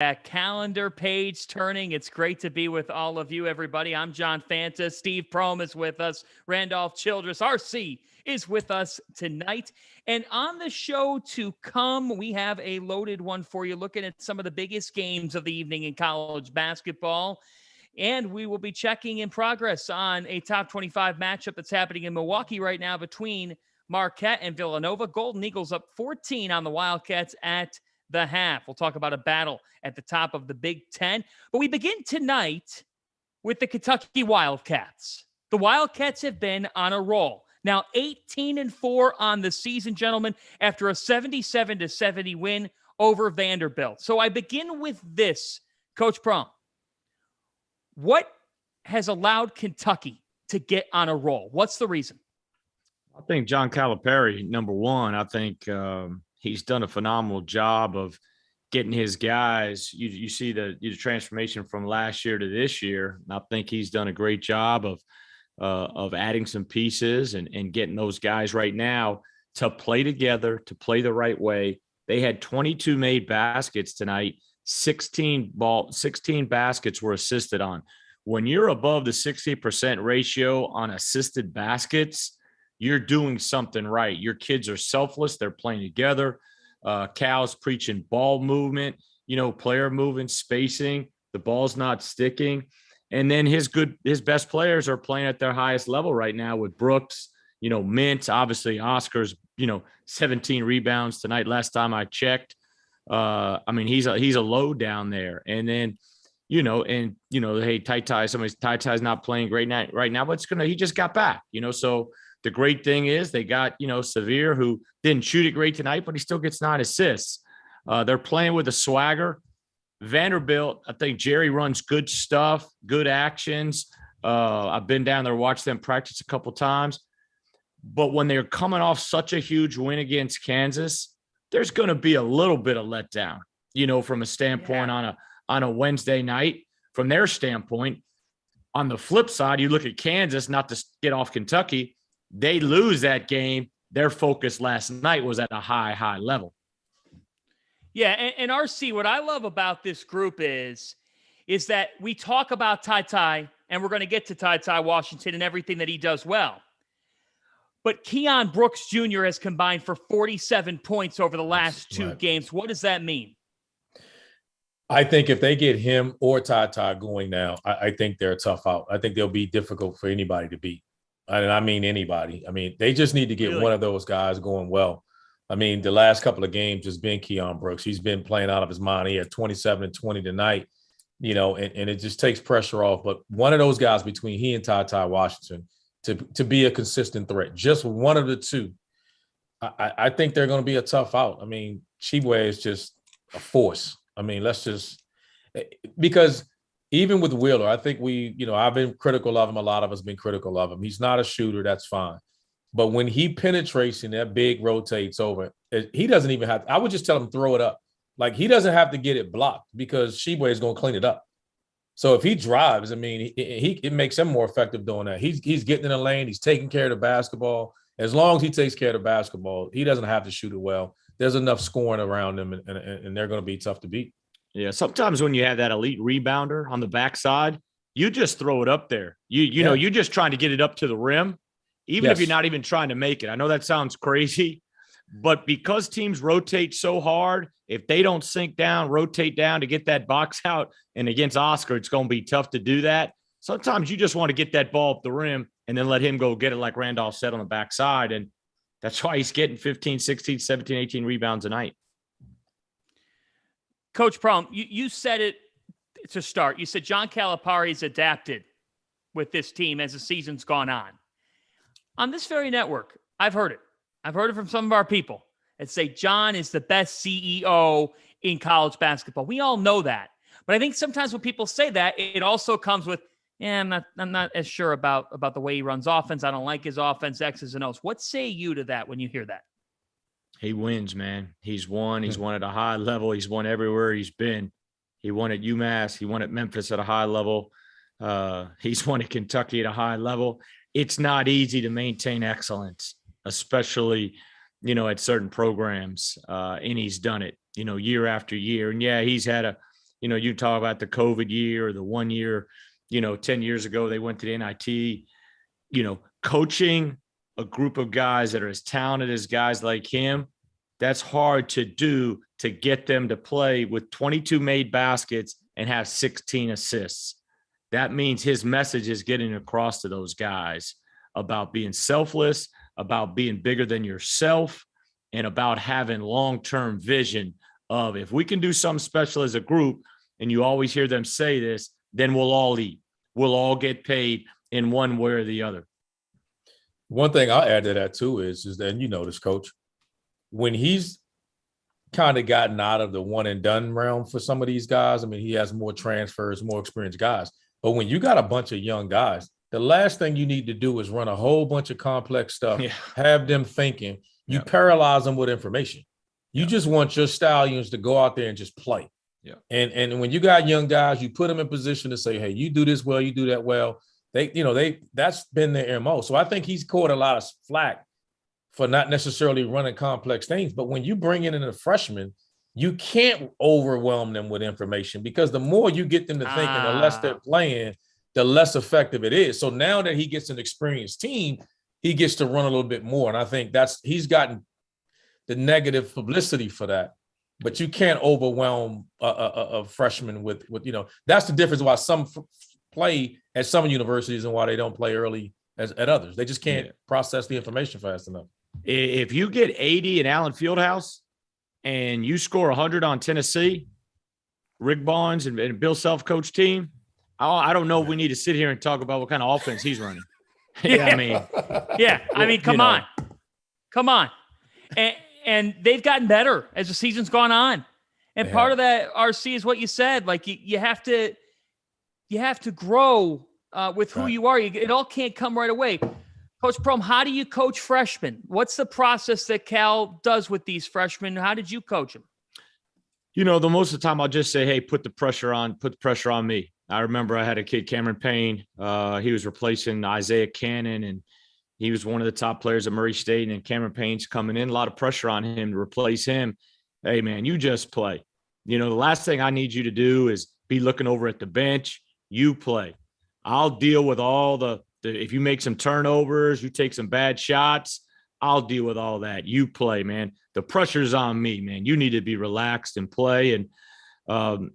That calendar page turning. It's great to be with all of you, everybody. I'm John Fanta. Steve Prohm is with us. Randolph Childress, RC, is with us tonight. And on the show to come, we have a loaded one for you, looking at some of the biggest games of the evening in college basketball. And we will be checking in progress on a top 25 matchup that's happening in Milwaukee right now between Marquette and Villanova. Golden Eagles up 14 on the Wildcats at the half. We'll talk about a battle at the top of the Big Ten. But we begin tonight with the Kentucky Wildcats. The Wildcats have been on a roll. Now 18-4 on the season, gentlemen, after a 77-70 win over Vanderbilt. So I begin with this, Coach Prohm. What has allowed Kentucky to get on a roll? What's the reason? I think John Calipari, number one. I think he's done a phenomenal job of getting his guys. You see the transformation from last year to this year. And I think he's done a great job of adding some pieces and getting those guys right now to play together, to play the right way. They had 22 made baskets tonight. 16 baskets were assisted on. When you're above the 60% ratio on assisted baskets, you're doing something right. Your kids are selfless. They're playing together. Cal's preaching ball movement, player movement, spacing. The ball's not sticking. And then his best players are playing at their highest level right now with Brooks, Mint, obviously Oscar's, 17 rebounds tonight. Last time I checked. He's a load down there. And then, hey, Ty-Ty's not playing great right now, but he just got back, so the great thing is they got, Severe, who didn't shoot it great tonight, but he still gets 9 assists. They're playing with a swagger. Vanderbilt, I think Jerry runs good stuff, good actions. I've been down there, watched them practice a couple times. But when they're coming off such a huge win against Kansas, there's going to be a little bit of letdown, from a standpoint on a Wednesday night from their standpoint. On the flip side, you look at Kansas, not to get off Kentucky, they lose that game. Their focus last night was at a high level. Yeah, and RC, what I love about this group is that we talk about Ty, and we're going to get to Ty Washington and everything that he does well. But Keon Brooks Jr. has combined for 47 points over the last two games. What does that mean? I think if they get him or Ty going now, I think they're a tough out. I think they'll be difficult for anybody to beat. And I mean anybody. They just need to get one of those guys going well. The last couple of games has been Keon Brooks. He's been playing out of his mind. He had 27 and 20 tonight, and it just takes pressure off. But one of those guys between he and Ty Washington to be a consistent threat, just one of the two, I think they're going to be a tough out. Tshiebwe is just a force. Because even with Wheeler, I think I've been critical of him. A lot of us been critical of him. He's not a shooter. That's fine. But when he penetrates and that big rotates over, he doesn't even have – I would just tell him throw it up. He doesn't have to get it blocked because Tshiebwe is going to clean it up. So if he drives, it makes him more effective doing that. He's getting in the lane. He's taking care of the basketball. As long as he takes care of the basketball, he doesn't have to shoot it well. There's enough scoring around him, and they're going to be tough to beat. Yeah, sometimes when you have that elite rebounder on the backside, you just throw it up there. You're just trying to get it up to the rim, even if you're not even trying to make it. I know that sounds crazy, but because teams rotate so hard, if they don't sink down, rotate down to get that box out, and against Oscar, it's going to be tough to do that. Sometimes you just want to get that ball up the rim and then let him go get it like Randolph said on the backside, and that's why he's getting 15, 16, 17, 18 rebounds a night. Coach Prohm, you said it to start. You said John Calipari's adapted with this team as the season's gone on. On this very network, I've heard it. I've heard it from some of our people that say John is the best CEO in college basketball. We all know that. But I think sometimes when people say that, it also comes with, I'm not as sure about the way he runs offense. I don't like his offense, X's and O's. What say you to that when you hear that? He wins, man. He's won. He's won at a high level. He's won everywhere he's been. He won at UMass. He won at Memphis at a high level. He's won at Kentucky at a high level. It's not easy to maintain excellence, especially, at certain programs. And he's done it, year after year. And yeah, he's had You talk about the COVID year or the 1 year, 10 years ago, they went to the NIT, coaching a group of guys that are as talented as guys like him. That's hard to do, to get them to play with 22 made baskets and have 16 assists. That means his message is getting across to those guys about being selfless, about being bigger than yourself, and about having long-term vision of, if we can do something special as a group, and you always hear them say this, then we'll all eat. We'll all get paid in one way or the other. One thing I'll add to that too is that, this, Coach, when he's kind of gotten out of the one and done realm for some of these guys, I mean, he has more transfers, more experienced guys. But when you got a bunch of young guys, the last thing you need to do is run a whole bunch of complex stuff, have them thinking. You paralyze them with information. You just want your stallions to go out there and just play. Yeah. And when you got young guys, you put them in position to say, hey, you do this well, you do that well. That's been their MO. So I think he's caught a lot of flack for not necessarily running complex things. But when you bring in a freshman, you can't overwhelm them with information, because the more you get them to thinking, the less they're playing, the less effective it is. So now that he gets an experienced team, he gets to run a little bit more. And I think he's gotten the negative publicity for that. But you can't overwhelm a freshman with that's the difference why some play at some universities and why they don't play early at others. They just can't process the information fast enough. If you get 80 in Allen Fieldhouse and you score 100 on Tennessee, Rick Barnes and Bill Self coach team, I don't know if we need to sit here and talk about what kind of offense he's running. I mean, come on. And they've gotten better as the season's gone on. And part of that, RC, is what you said. Like, you have to grow with who you are. It all can't come right away. Coach Prohm, how do you coach freshmen? What's the process that Cal does with these freshmen? How did you coach them? The most of the time I'll just say, hey, put the pressure on me. I remember I had a kid, Cameron Payne. He was replacing Isaiah Cannon, and he was one of the top players at Murray State, and Cameron Payne's coming in. A lot of pressure on him to replace him. Hey, man, you just play. The last thing I need you to do is be looking over at the bench. You play. I'll deal with all the if you make some turnovers, you take some bad shots, I'll deal with all that. You play, man. The pressure's on me, man. You need to be relaxed and play. And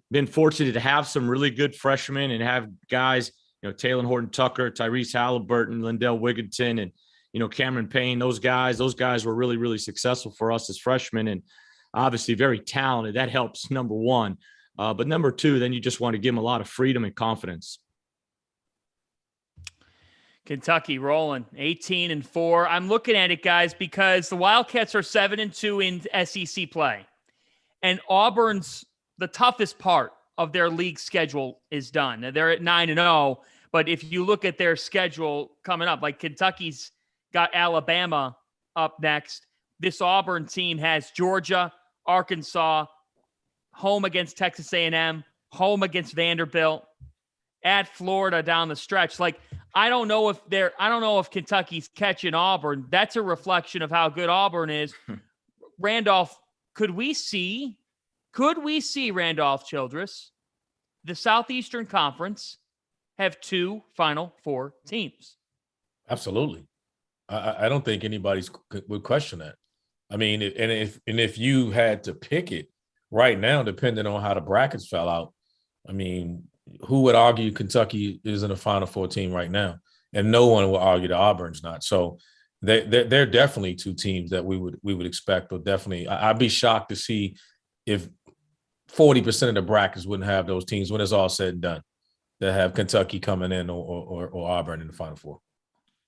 been fortunate to have some really good freshmen and have guys, Taylor Horton-Tucker, Tyrese Halliburton, Lindell Wigginton, and, Cameron Payne. Those guys were really, really successful for us as freshmen, and obviously very talented. That helps, number one. But number two, then you just want to give them a lot of freedom and confidence. Kentucky rolling 18-4. I'm looking at it, guys, because the Wildcats are 7-2 in SEC play, and Auburn's the toughest part of their league schedule is done. Now, they're at 9-0, but if you look at their schedule coming up, like Kentucky's got Alabama up next. This Auburn team has Georgia, Arkansas, home against Texas A&M, home against Vanderbilt, at Florida down the stretch. Like, I don't know if Kentucky's catching Auburn. That's a reflection of how good Auburn is. Randolph, could we see Randolph Childress, the Southeastern Conference, have two Final Four teams? Absolutely. I don't think anybody would question that. I mean, if you had to pick it right now, depending on how the brackets fell out, I mean, who would argue Kentucky is in a Final Four team right now? And no one will argue that Auburn's not. So they're definitely two teams that we would expect. Or definitely, I'd be shocked to see if 40% of the brackets wouldn't have those teams when it's all said and done, that have Kentucky coming in or Auburn in the Final Four.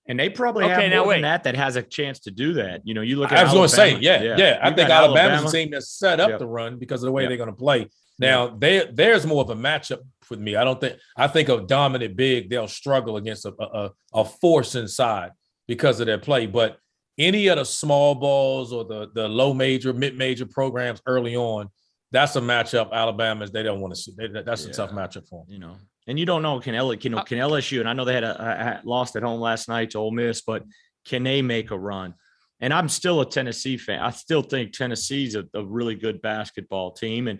And they probably have more than that has a chance to do that. You look at I was going to say, yeah. I think Alabama's a team that's set up to run because of the way they're going to play. Now, there's more of a matchup with me. I think a dominant big, they'll struggle against a force inside because of their play. But any of the small balls or the low major, mid-major programs early on, that's a matchup Alabama's they don't want to see. That's a tough matchup for them. And you don't know, can LSU, and I know they had lost at home last night to Ole Miss, but can they make a run? And I'm still a Tennessee fan. I still think Tennessee's a really good basketball team. And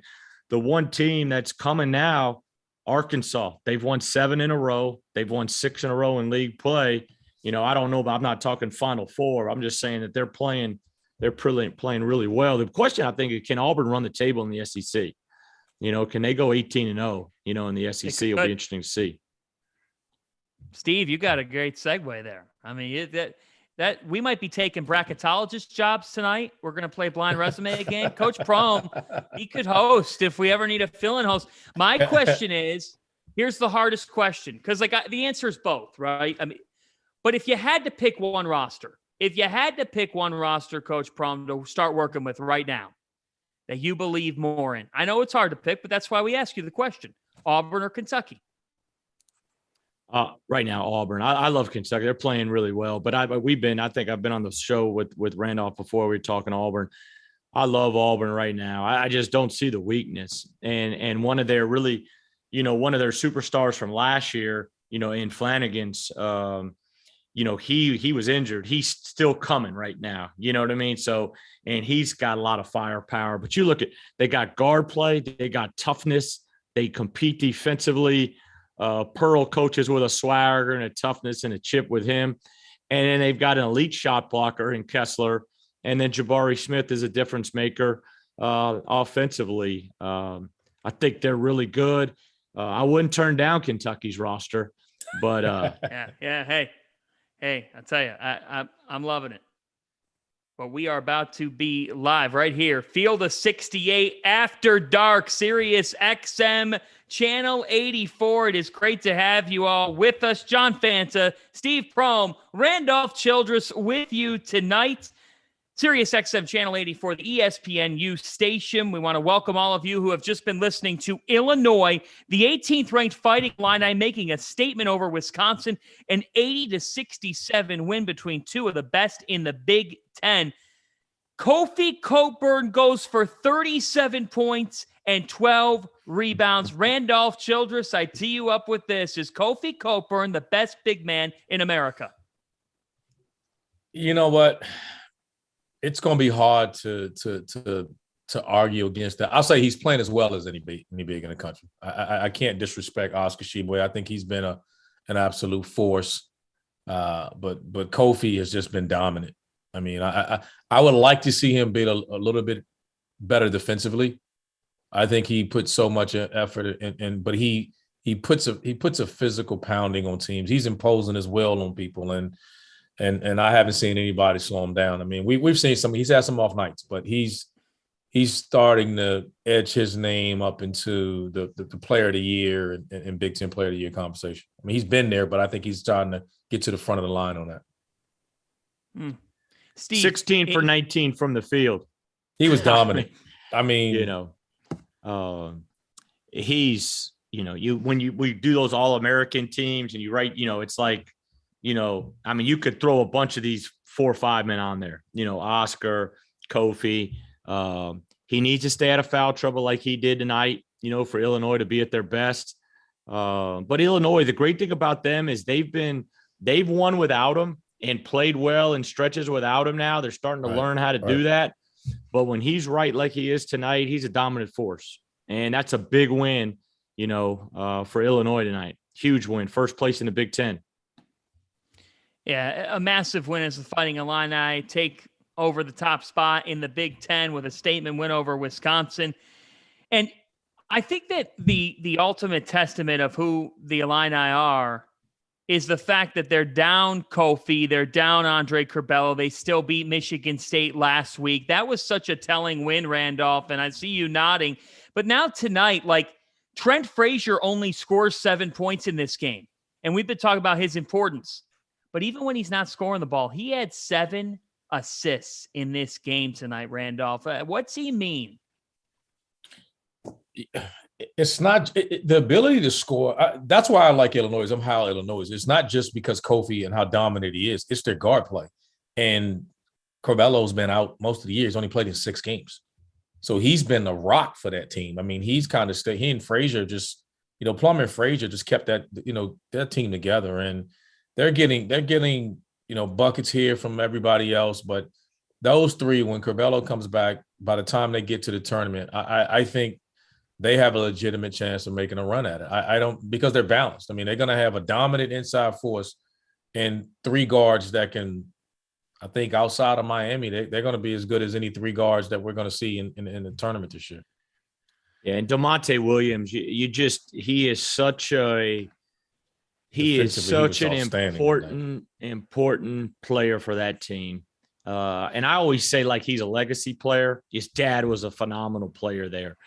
the one team that's coming now, Arkansas, they've won 7 in a row. They've won 6 in a row in league play. I don't know, but I'm not talking Final Four. I'm just saying that they're playing really well. The question, I think, is, can Auburn run the table in the SEC? Can they go 18-0, in the SEC? It'll be interesting to see. Steve, you got a great segue there. I mean, that we might be taking bracketologist jobs tonight. We're going to play blind resume again. Coach Prohm, he could host if we ever need a fill-in host. My question is, here's the hardest question, because the answer is both, right? I mean, but if you had to pick one roster, Coach Prohm, to start working with right now that you believe more in, I know it's hard to pick, but that's why we ask you the question: Auburn or Kentucky? Right now, Auburn. I love Kentucky. They're playing really well. But I think I've been on the show with Randolph before. We were talking Auburn. I love Auburn right now. I just don't see the weakness. And one of their really, one of their superstars from last year, in Flanagan's, he was injured. He's still coming right now. You know what I mean? So, and he's got a lot of firepower. But you look at, they got guard play, they got toughness, they compete defensively. Pearl coaches with a swagger and a toughness and a chip with him. And then they've got an elite shot blocker in Kessler. And then Jabari Smith is a difference maker offensively. I think they're really good. I wouldn't turn down Kentucky's roster, but yeah. Hey, I tell you, I'm loving it. But we are about to be live right here. Field of 68 After Dark, Sirius XM Channel 84. It is great to have you all with us. John Fanta, Steve Prohm, Randolph Childress with you tonight. Sirius XM Channel 84, the ESPNU station. We want to welcome all of you who have just been listening to Illinois, the 18th ranked Fighting Illini, making a statement over Wisconsin, an 80-67 win between two of the best in the Big Ten. Kofi Cockburn goes for 37 points and 12 rebounds. Randolph Childress, I tee you up with this. Is Kofi Cockburn the best big man in America? You know what? It's going to be hard to argue against that. I'll say he's playing as well as any big in the country. I can't disrespect Oscar Tshiebwe. I think he's been an absolute force. But Kofi has just been dominant. I mean, I would like to see him be a little bit better defensively. I think he puts so much effort in, but he puts a physical pounding on teams. He's imposing his will on people, and I haven't seen anybody slow him down. I mean, we've seen some. He's had some off nights, but he's starting to edge his name up into the Player of the Year and Big Ten Player of the Year conversation. I mean, he's been there, but I think he's starting to get to the front of the line on that. Steve, 16 for 19 from the field. He was dominant. I mean, he's we do those All-American teams and you write, it's like, I mean, you could throw a bunch of these 4 or 5 men on there, Oscar, Kofi. He needs to stay out of foul trouble like he did tonight, for Illinois to be at their best. But Illinois, the great thing about them is they've won without him and played well in stretches without him now. They're starting to learn how to do that. But when he's right like he is tonight, he's a dominant force. And that's a big win, for Illinois tonight. Huge win. First place in the Big Ten. Yeah, a massive win as the Fighting Illini take over the top spot in the Big Ten with a statement win over Wisconsin. And I think that the ultimate testament of who the Illini are is the fact that they're down Kofi, they're down Andre Curbelo. They still beat Michigan State last week. That was such a telling win, Randolph, and I see you nodding. But now tonight, Trent Frazier only scores 7 points in this game, and we've been talking about his importance. But even when he's not scoring the ball, he had 7 assists in this game tonight, Randolph. What's he mean? It's not the ability to score. That's why I like Illinois. I'm how Illinois. It's not just because Kofi and how dominant he is. It's their guard play. And Corbelo's been out most of the year. He's only played in 6 games. So he's been a rock for that team. I mean, he's kind of he and Frazier just, Plum and Frazier just kept that, that team together. And they're getting, buckets here from everybody else. But those 3, when Curbelo comes back, by the time they get to the tournament, I think they have a legitimate chance of making a run at it. I don't, because they're balanced. I mean, they're going to have a dominant inside force and 3 guards that can, I think outside of Miami, they're going to be as good as any 3 guards that we're going to see in the tournament this year. Yeah, and DeMonte Williams, he is such an important player for that team. And I always say, like, he's a legacy player. His dad was a phenomenal player there,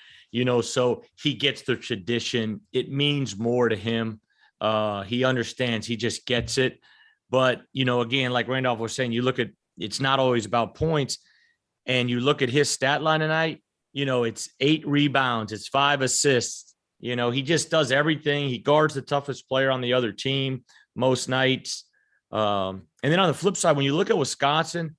so he gets the tradition. It means more to him. He understands, he just gets it. But, again, like Randolph was saying, it's not always about points. And you look at his stat line tonight, it's 8 rebounds, it's 5 assists. He just does everything. He guards the toughest player on the other team most nights. And then on the flip side, when you look at Wisconsin,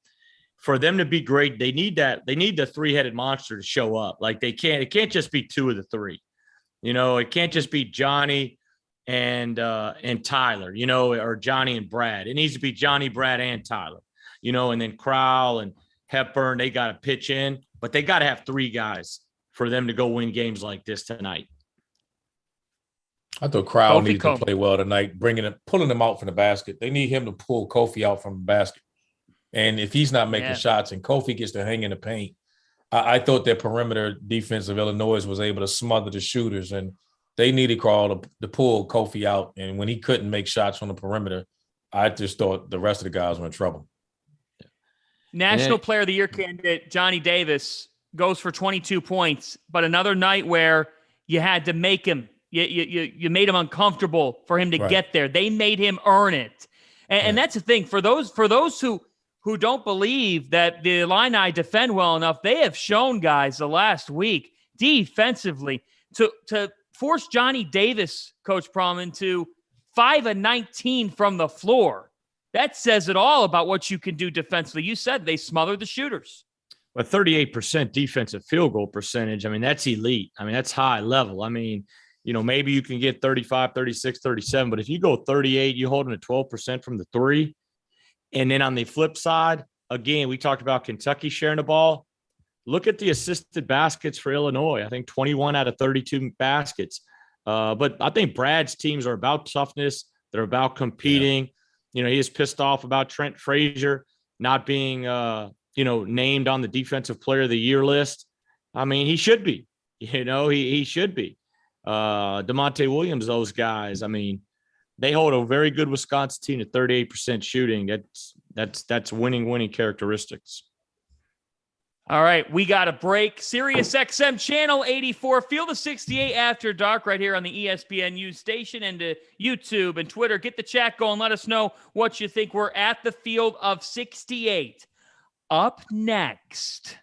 for them to be great, they need the 3-headed monster to show up. Like, it can't just be 2 of the 3. It can't just be Johnny and Tyler, or Johnny and Brad. It needs to be Johnny, Brad, and Tyler, and then Crowell and Hepburn, they got to pitch in, but they got to have 3 guys for them to go win games like this tonight. I thought Crowell needed to play well tonight, pulling him out from the basket. They need him to pull Kofi out from the basket. And if he's not making shots and Kofi gets to hang in the paint, I thought that perimeter defense of Illinois was able to smother the shooters, and they needed Crowell to pull Kofi out. And when he couldn't make shots from the perimeter, I just thought the rest of the guys were in trouble. National Player of the Year candidate Johnny Davis goes for 22 points, but another night where you had to make him, you made him uncomfortable for him to get there. They made him earn it. And that's the thing. For those who don't believe that the Illini defend well enough, they have shown, guys, the last week defensively to force Johnny Davis, Coach Prohm, into 5 of 19 from the floor. That says it all about what you can do defensively. You said they smothered the shooters. But 38% defensive field goal percentage, I mean, that's elite. I mean, that's high level. I mean, maybe you can get 35, 36, 37, but if you go 38, you hold them to 12% from the 3. And then on the flip side, again, we talked about Kentucky sharing the ball. Look at the assisted baskets for Illinois. I think 21 out of 32 baskets. But I think Brad's teams are about toughness. They're about competing. Yeah. He is pissed off about Trent Frazier not being, named on the Defensive Player of the Year list. I mean, he should be. He should be. DeMonte Williams, those guys, I mean, they hold a very good Wisconsin team at 38% shooting. That's winning characteristics. All right, we got a break. Sirius XM Channel 84, Field of 68 After Dark, right here on the ESPNU station, and to YouTube and Twitter. Get the chat going. Let us know what you think. We're at the Field of 68. Up next,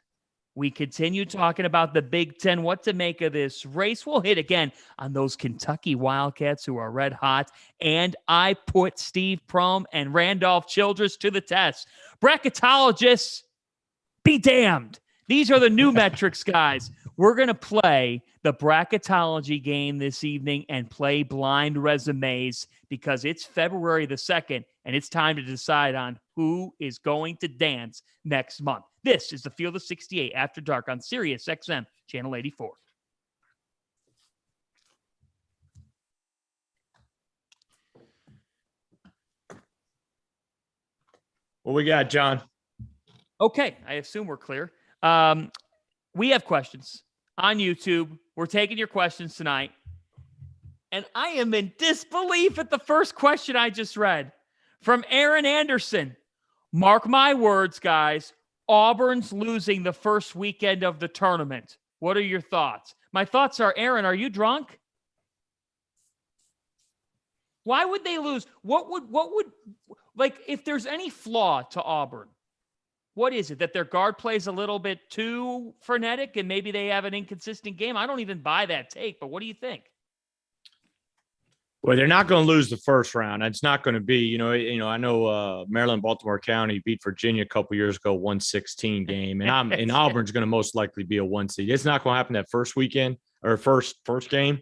we continue talking about the Big Ten, what to make of this race. We'll hit again on those Kentucky Wildcats who are red hot, and I put Steve Prohm and Randolph Childress to the test. Bracketologists, be damned. These are the new metrics, guys. We're going to play the bracketology game this evening and play blind resumes because it's February the 2nd, and it's time to decide on who is going to dance next month. This is the Field of 68 After Dark on Sirius XM Channel 84. What we got, John? Okay, I assume we're clear. We have questions on YouTube. We're taking your questions tonight. And I am in disbelief at the first question I just read from Aaron Anderson. Mark my words, guys. Auburn's losing the first weekend of the tournament. What are your thoughts? My thoughts are, Aaron, are you drunk? Why would they lose? What would like, if there's any flaw to Auburn, what is it? That their guard plays a little bit too frenetic and maybe they have an inconsistent game? I don't even buy that take, but what do you think? Well, they're not going to lose the first round. It's not going to be, I know Maryland, Baltimore County beat Virginia a couple years ago, 116 game, and Auburn's going to most likely be a 1 seed. It's not going to happen that first weekend or first game.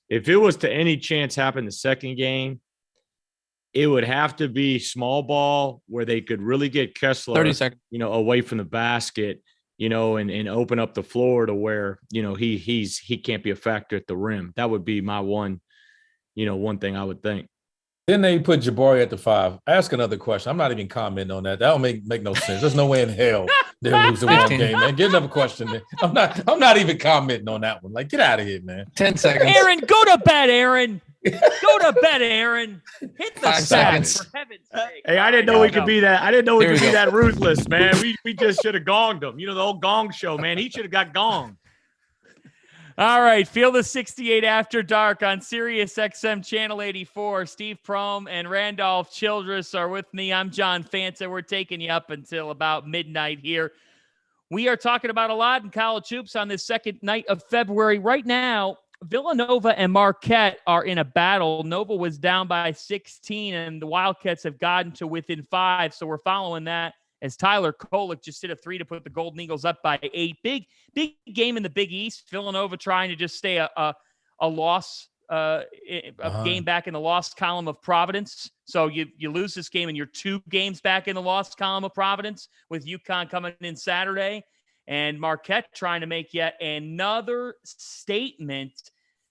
If it was to any chance happen the second game, it would have to be small ball where they could really get Kessler, 30 seconds. Away from the basket and open up the floor to where, he can't be a factor at the rim. That would be my one thing I would think. Then they put Jabari at the 5. Ask another question. I'm not even commenting on that. That don't make no sense. There's no way in hell they'll lose the one game, man. Get another question. Then. I'm not even commenting on that one. Like, get out of here, man. 10 seconds. Aaron, go to bed, Aaron. Go to bed, Aaron. Hit the 5 sack, seconds. for heaven's sake. Hey, I didn't know we could be that. I didn't know we Here could we be go. that ruthless, man. We just should have gonged him. The old gong show, man. He should have got gonged. All right, Field of 68 After Dark on Sirius XM Channel 84. Steve Prohm and Randolph Childress are with me. I'm John Fanta. We're taking you up until about midnight here. We are talking about a lot in college hoops on this second night of February. Right now, Villanova and Marquette are in a battle. Nova was down by 16, and the Wildcats have gotten to within 5, so we're following that as Tyler Kolek just hit a 3 to put the Golden Eagles up by 8. Big game in the Big East. Villanova trying to just stay a loss, game back in the loss column of Providence. So you lose this game and you're 2 games back in the loss column of Providence with UConn coming in Saturday. And Marquette trying to make yet another statement.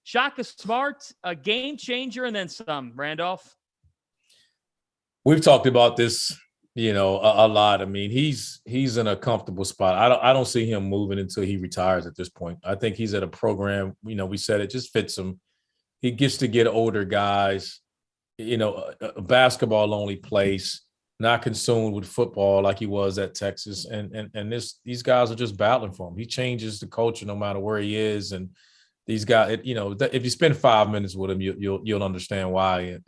Shaka Smart, a game changer, and then some. Randolph? We've talked about this, a lot. I mean, he's in a comfortable spot. I don't see him moving until he retires at this point. I think he's at a program, we said it just fits him. He gets to get older guys, a basketball-only place, not consumed with football like he was at Texas. And these guys are just battling for him. He changes the culture no matter where he is. And these guys, if you spend 5 minutes with him, you'll understand why.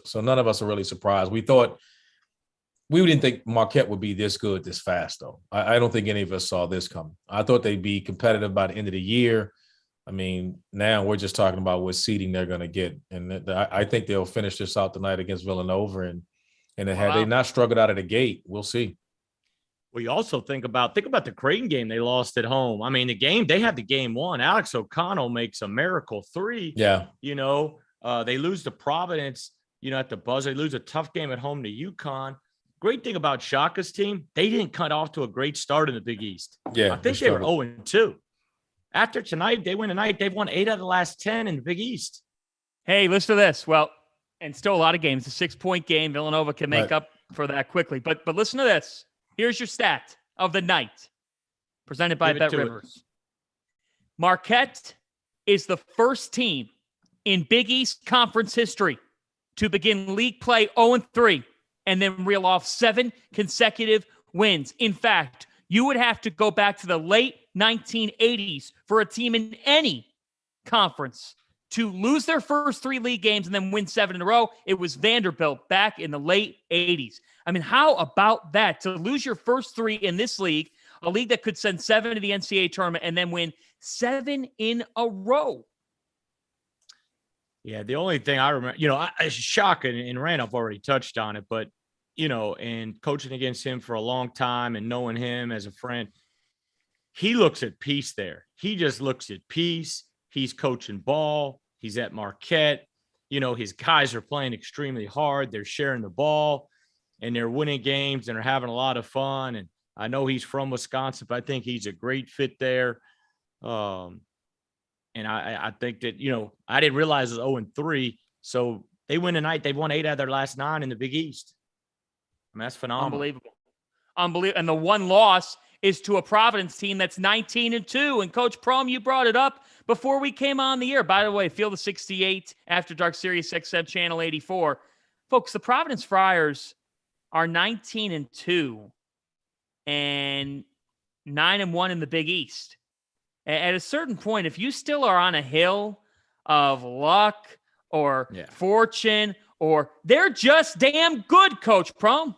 So none of us are really surprised. We didn't think Marquette would be this good this fast, though. I don't think any of us saw this coming. I thought they'd be competitive by the end of the year. I mean, now we're just talking about what seeding they're going to get. And I think they'll finish this out tonight against Villanova. And had they not struggled out of the gate, we'll see. Well, you also think about the Creighton game they lost at home. I mean, they had the game won. Alex O'Connell makes a miracle 3. Yeah. They lose to Providence, at the buzzer. They lose a tough game at home to UConn. Great thing about Shaka's team, they didn't cut off to a great start in the Big East. Yeah. I think they were 0-2. After tonight, they win tonight. They've won 8 out of the last 10 in the Big East. Hey, listen to this. Well, and still a lot of games. A 6-point game. Villanova can make up for that quickly. But listen to this. Here's your stat of the night, presented by Bet Rivers. Marquette is the first team in Big East Conference history to begin league play 0-3 and then reel off 7 consecutive wins. In fact, you would have to go back to the late 1980s for a team in any conference to lose their first 3 league games and then win 7 in a row. It was Vanderbilt back in the late 80s. I mean, how about that? To lose your first 3 in this league, a league that could send 7 to the NCAA tournament and then win 7 in a row. Yeah, the only thing I remember, Shaka and Randolph already touched on it, but, and coaching against him for a long time and knowing him as a friend, he looks at peace there. He just looks at peace. He's coaching ball. He's at Marquette. His guys are playing extremely hard. They're sharing the ball and they're winning games and are having a lot of fun. And I know he's from Wisconsin, but I think he's a great fit there. And I think that, I didn't realize it was 0-3. So they win tonight. They've won 8 out of their last 9 in the Big East. I mean, that's phenomenal. Unbelievable. And the one loss is to a Providence team that's 19-2. And Coach Prohm, you brought it up before we came on the air. By the way, Field of 68 After Dark Sirius XM Channel 84. Folks, the Providence Friars are 19-2 and 9-1 in the Big East. At a certain point, if you still are on a hill of luck or fortune, or they're just damn good, Coach Prohm.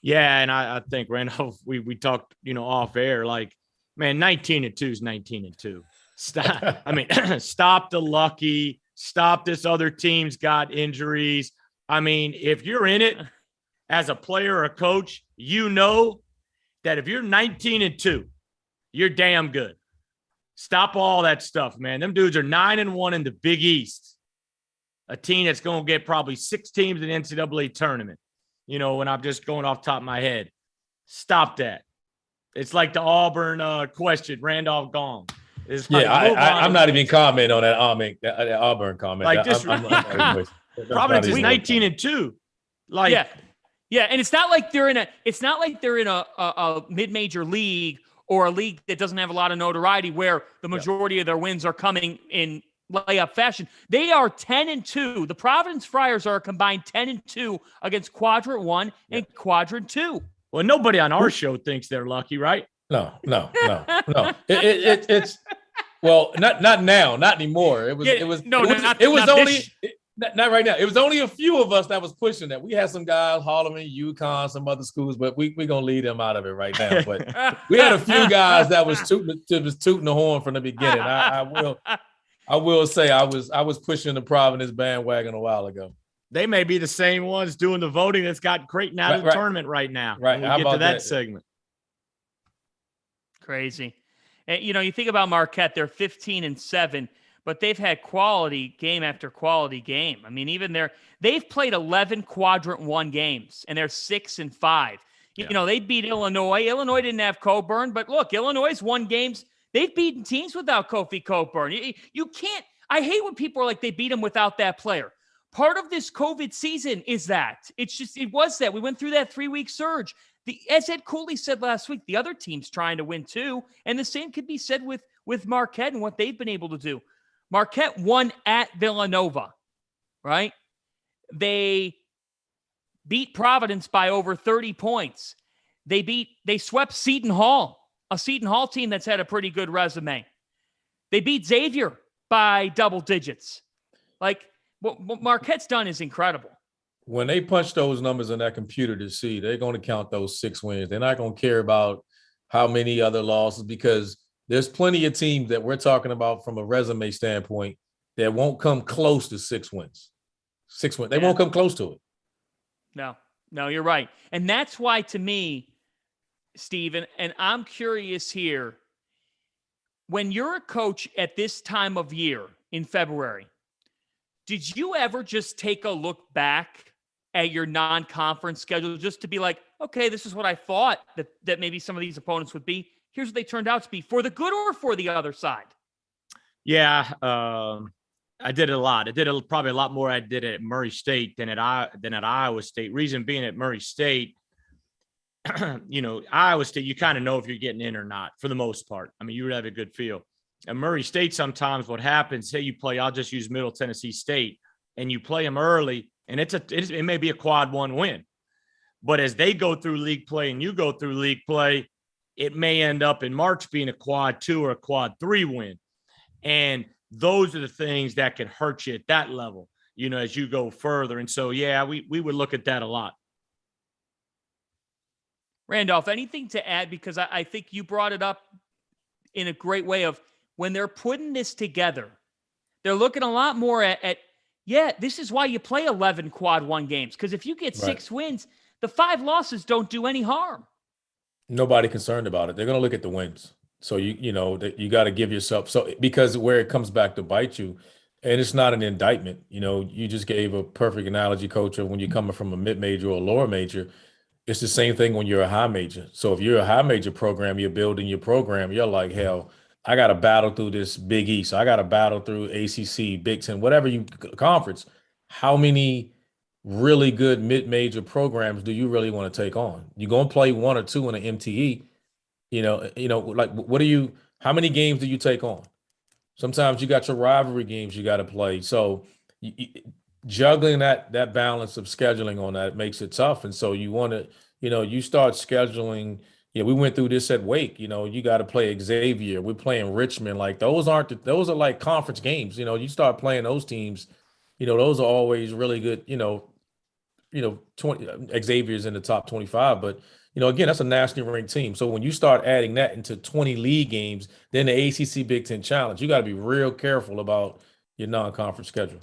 Yeah, and I think, Randolph, we talked, off air, like, man, 19-2 is 19-2. Stop. I mean, stop the lucky. Stop this other team's got injuries. I mean, if you're in it as a player or a coach, that if you're 19-2, you're damn good. Stop all that stuff, man. Them dudes are 9-1 in the Big East. A team that's going to get probably 6 teams in the NCAA tournament. When I'm just going off the top of my head. Stop that. It's like the Auburn question, Randolph gone. It's like, I'm not even commenting on that Auburn comment. Like this, Providence is 19-2. Like, yeah, and it's not like they're in a mid-major league or a league that doesn't have a lot of notoriety where the majority of their wins are coming in layup fashion. They are 10-2. The Providence Friars are a combined 10-2 against Quadrant 1 and Quadrant 2. Well, nobody on our show thinks they're lucky, right? No. It's well, not now, not anymore. Not right now. It was only a few of us that was pushing that. We had some guys, Holloman, UConn, some other schools, but we're gonna leave them out of it right now. But we had a few guys that was tooting the horn from the beginning. I will say I was pushing the Providence bandwagon a while ago. They may be the same ones doing the voting that's got Creighton out of the tournament right now. Right. We'll get to that segment. Crazy. And, you think about Marquette, they're 15-7, but they've had quality game after quality game. I mean, even they've played 11 Quadrant 1 games, and they're 6-5. They beat Illinois. Illinois didn't have Coburn, but look, Illinois won games. They've beaten teams without Kofi Coburn. You can't – I hate when people are like they beat him without that player. Part of this COVID season is that. It was that. We went through that 3-week surge. As Ed Cooley said last week, the other team's trying to win too, and the same could be said with Marquette and what they've been able to do. Marquette won at Villanova, right? They beat Providence by over 30 points. They swept Seton Hall, a Seton Hall team that's had a pretty good resume. They beat Xavier by double digits. Like, what Marquette's done is incredible. When they punch those numbers in that computer to see, they're going to count those 6 wins. They're not going to care about how many other losses, because there's plenty of teams that we're talking about from a resume standpoint that won't come close to 6 wins. 6 wins. They won't come close to it. No, you're right. And that's why, to me, Stephen, and I'm curious here, when you're a coach at this time of year in February, did you ever just take a look back at your non-conference schedule just to be like, okay, this is what I thought that maybe some of these opponents would be. Here's what they turned out to be, for the good or for the other side? Yeah, I did it a lot. I did probably a lot more I did at Murray State than at Iowa State. Reason being, at Murray State, Iowa State, you kind of know if you're getting in or not for the most part. I mean, you would have a good feel. At Murray State, sometimes what happens, say you play, I'll just use Middle Tennessee State, and you play them early, and it may be a quad 1 win. But as they go through league play and you go through league play, it may end up in March being a quad 2 or a quad 3 win. And those are the things that can hurt you at that level, as you go further. And so, yeah, we would look at that a lot. Randolph, anything to add? Because I think you brought it up in a great way of when they're putting this together, they're looking a lot more at this is why you play 11 quad 1 games. Because if you get 6 wins, the 5 losses don't do any harm. Nobody concerned about it. They're going to look at the wins. So, you got to give yourself – because where it comes back to bite you, and it's not an indictment. You just gave a perfect analogy, Coach, of when you're coming from a mid-major or a lower major. It's the same thing when you're a high major. So if you're a high major program, you're building your program, you're like, hell, I got to battle through this Big East. I got to battle through ACC, Big Ten, whatever conference. How many really good mid-major programs do you really want to take on? You're going to play 1 or 2 in an MTE. How many games do you take on? Sometimes you got your rivalry games you got to play. So juggling that balance of scheduling on that makes it tough. And so you want to, you start scheduling. Yeah, we went through this at Wake. You got to play Xavier. We're playing Richmond. Like those are like conference games. You start playing those teams. Those are always really good. 20 Xavier's in the top 25, but again, that's a nationally ranked team. So when you start adding that into 20 league games, then the ACC Big Ten Challenge, you got to be real careful about your non-conference schedule.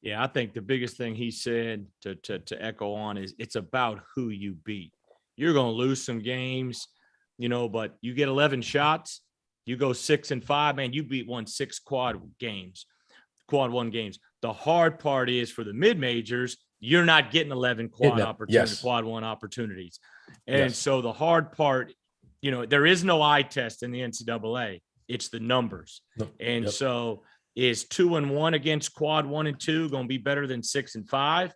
Yeah, I think the biggest thing he said to echo on is it's about who you beat. You're going to lose some games, but you get 11 shots, you go 6-5, man, you won 6 quad 1 games. The hard part is for the mid-majors, you're not getting 11 quad 1 opportunities. And so the hard part there is no eye test in the NCAA. It's the numbers. And so is 2-1 against quad 1 and 2 going to be better than 6 and 5?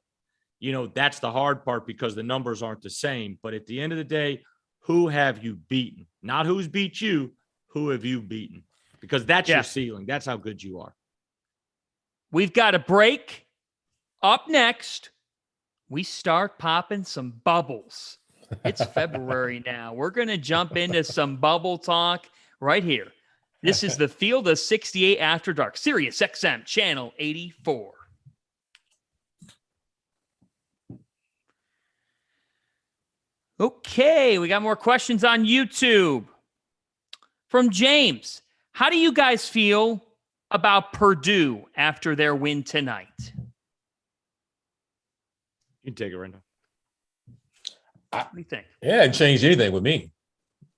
That's the hard part because the numbers aren't the same. But at the end of the day, who have you beaten? Not who's beat you, who have you beaten? Because that's your ceiling. That's how good you are. We've got a break. Up next, we start popping some bubbles. It's February now. We're going to jump into some bubble talk right here. This is the Field of 68 After Dark, Sirius XM Channel 84. Okay, we got more questions on YouTube. From James, how do you guys feel about Purdue after their win tonight? You can take it right now. What do you think? Yeah, it changed anything with me.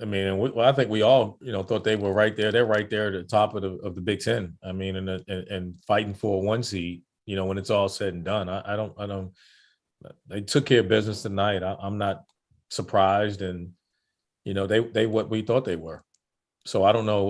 I mean, I think we all, thought they were right there. They're right there at the top of the Big Ten. I mean, and fighting for a 1 seed. When it's all said and done, I don't. They took care of business tonight. I'm not surprised, and they what we thought they were. So I don't know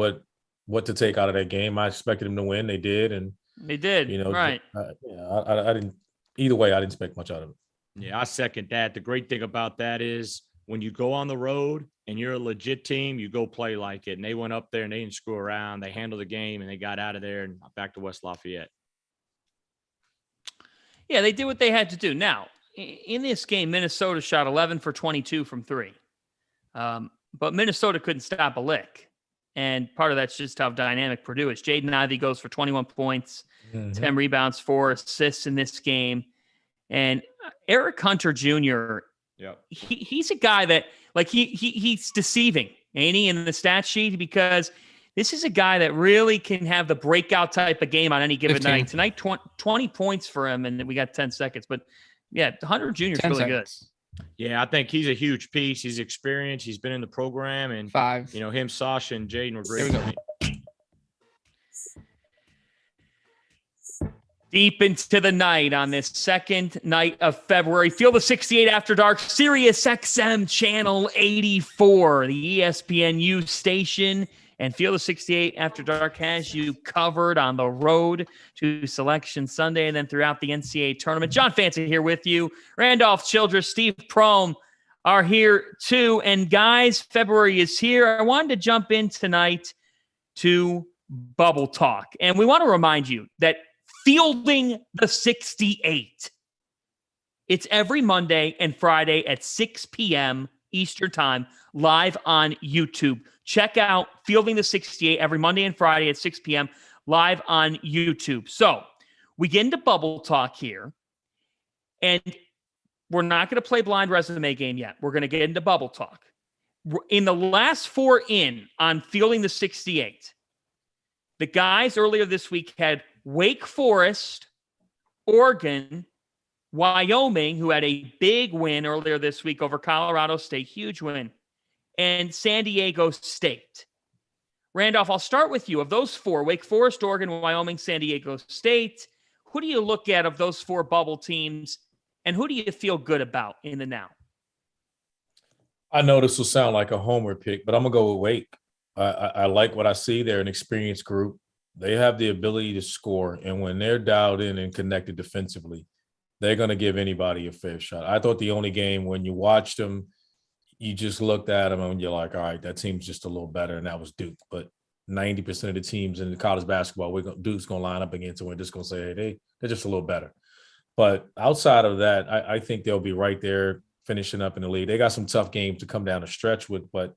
what to take out of that game. I expected them to win. They did, and they did. Right. I didn't. Either way, I didn't expect much out of it. Yeah, I second that. The great thing about that is when you go on the road and you're a legit team, you go play like it. And they went up there and they didn't screw around. They handled the game and they got out of there and back to West Lafayette. Yeah, they did what they had to do. Now, in this game, Minnesota shot 11 for 22 from 3. But Minnesota couldn't stop a lick. And part of that's just how dynamic Purdue is. Jaden Ivey goes for 21 points, 10 rebounds, 4 assists in this game. And Eric Hunter Jr., he's a guy that, he's deceiving, ain't he, in the stat sheet? Because this is a guy that really can have the breakout type of game on any given 15. night. Tonight, 20 points for him, and we got 10 seconds. But, yeah, Hunter Jr. is really seconds. good. Yeah, I think he's a huge piece. He's experienced. He's been in the program. And, 5. him, Sasha, and Jaden were great. Deep into the night on this second night of February. Field of 68 After Dark, Sirius XM Channel 84, the ESPNU station. And Field of 68 After Dark has you covered on the road to Selection Sunday and then throughout the NCAA tournament. John Fanta here with you. Randolph Childress, Steve Prohm are here too. And guys, February is here. I wanted to jump in tonight to bubble talk. And we want to remind you that Fielding the 68. It's every Monday and Friday at 6 p.m. Eastern Time, live on YouTube. Check out Fielding the 68 every Monday and Friday at 6 p.m. live on YouTube. So we get into bubble talk here, and we're not going to play blind resume game yet. We're going to get into bubble talk. In the last 4 on Fielding the 68, the guys earlier this week had Wake Forest, Oregon, Wyoming, who had a big win earlier this week over Colorado State, huge win, and San Diego State. Randolph, I'll start with you. Of those 4, Wake Forest, Oregon, Wyoming, San Diego State, who do you look at of those 4 bubble teams, and who do you feel good about in the now? I know this will sound like a homer pick, but I'm going to go with Wake. I like what I see. They're an experienced group. They have the ability to score, and when they're dialed in and connected defensively, they're going to give anybody a fair shot. I thought the only game when you watched them, you just looked at them and you're like, all right, that team's just a little better, and that was Duke. But 90% of the teams in college basketball, Duke's going to line up against, and we're just going to say, hey, they're just a little better. But outside of that, I think they'll be right there finishing up in the league. They got some tough games to come down the stretch with, but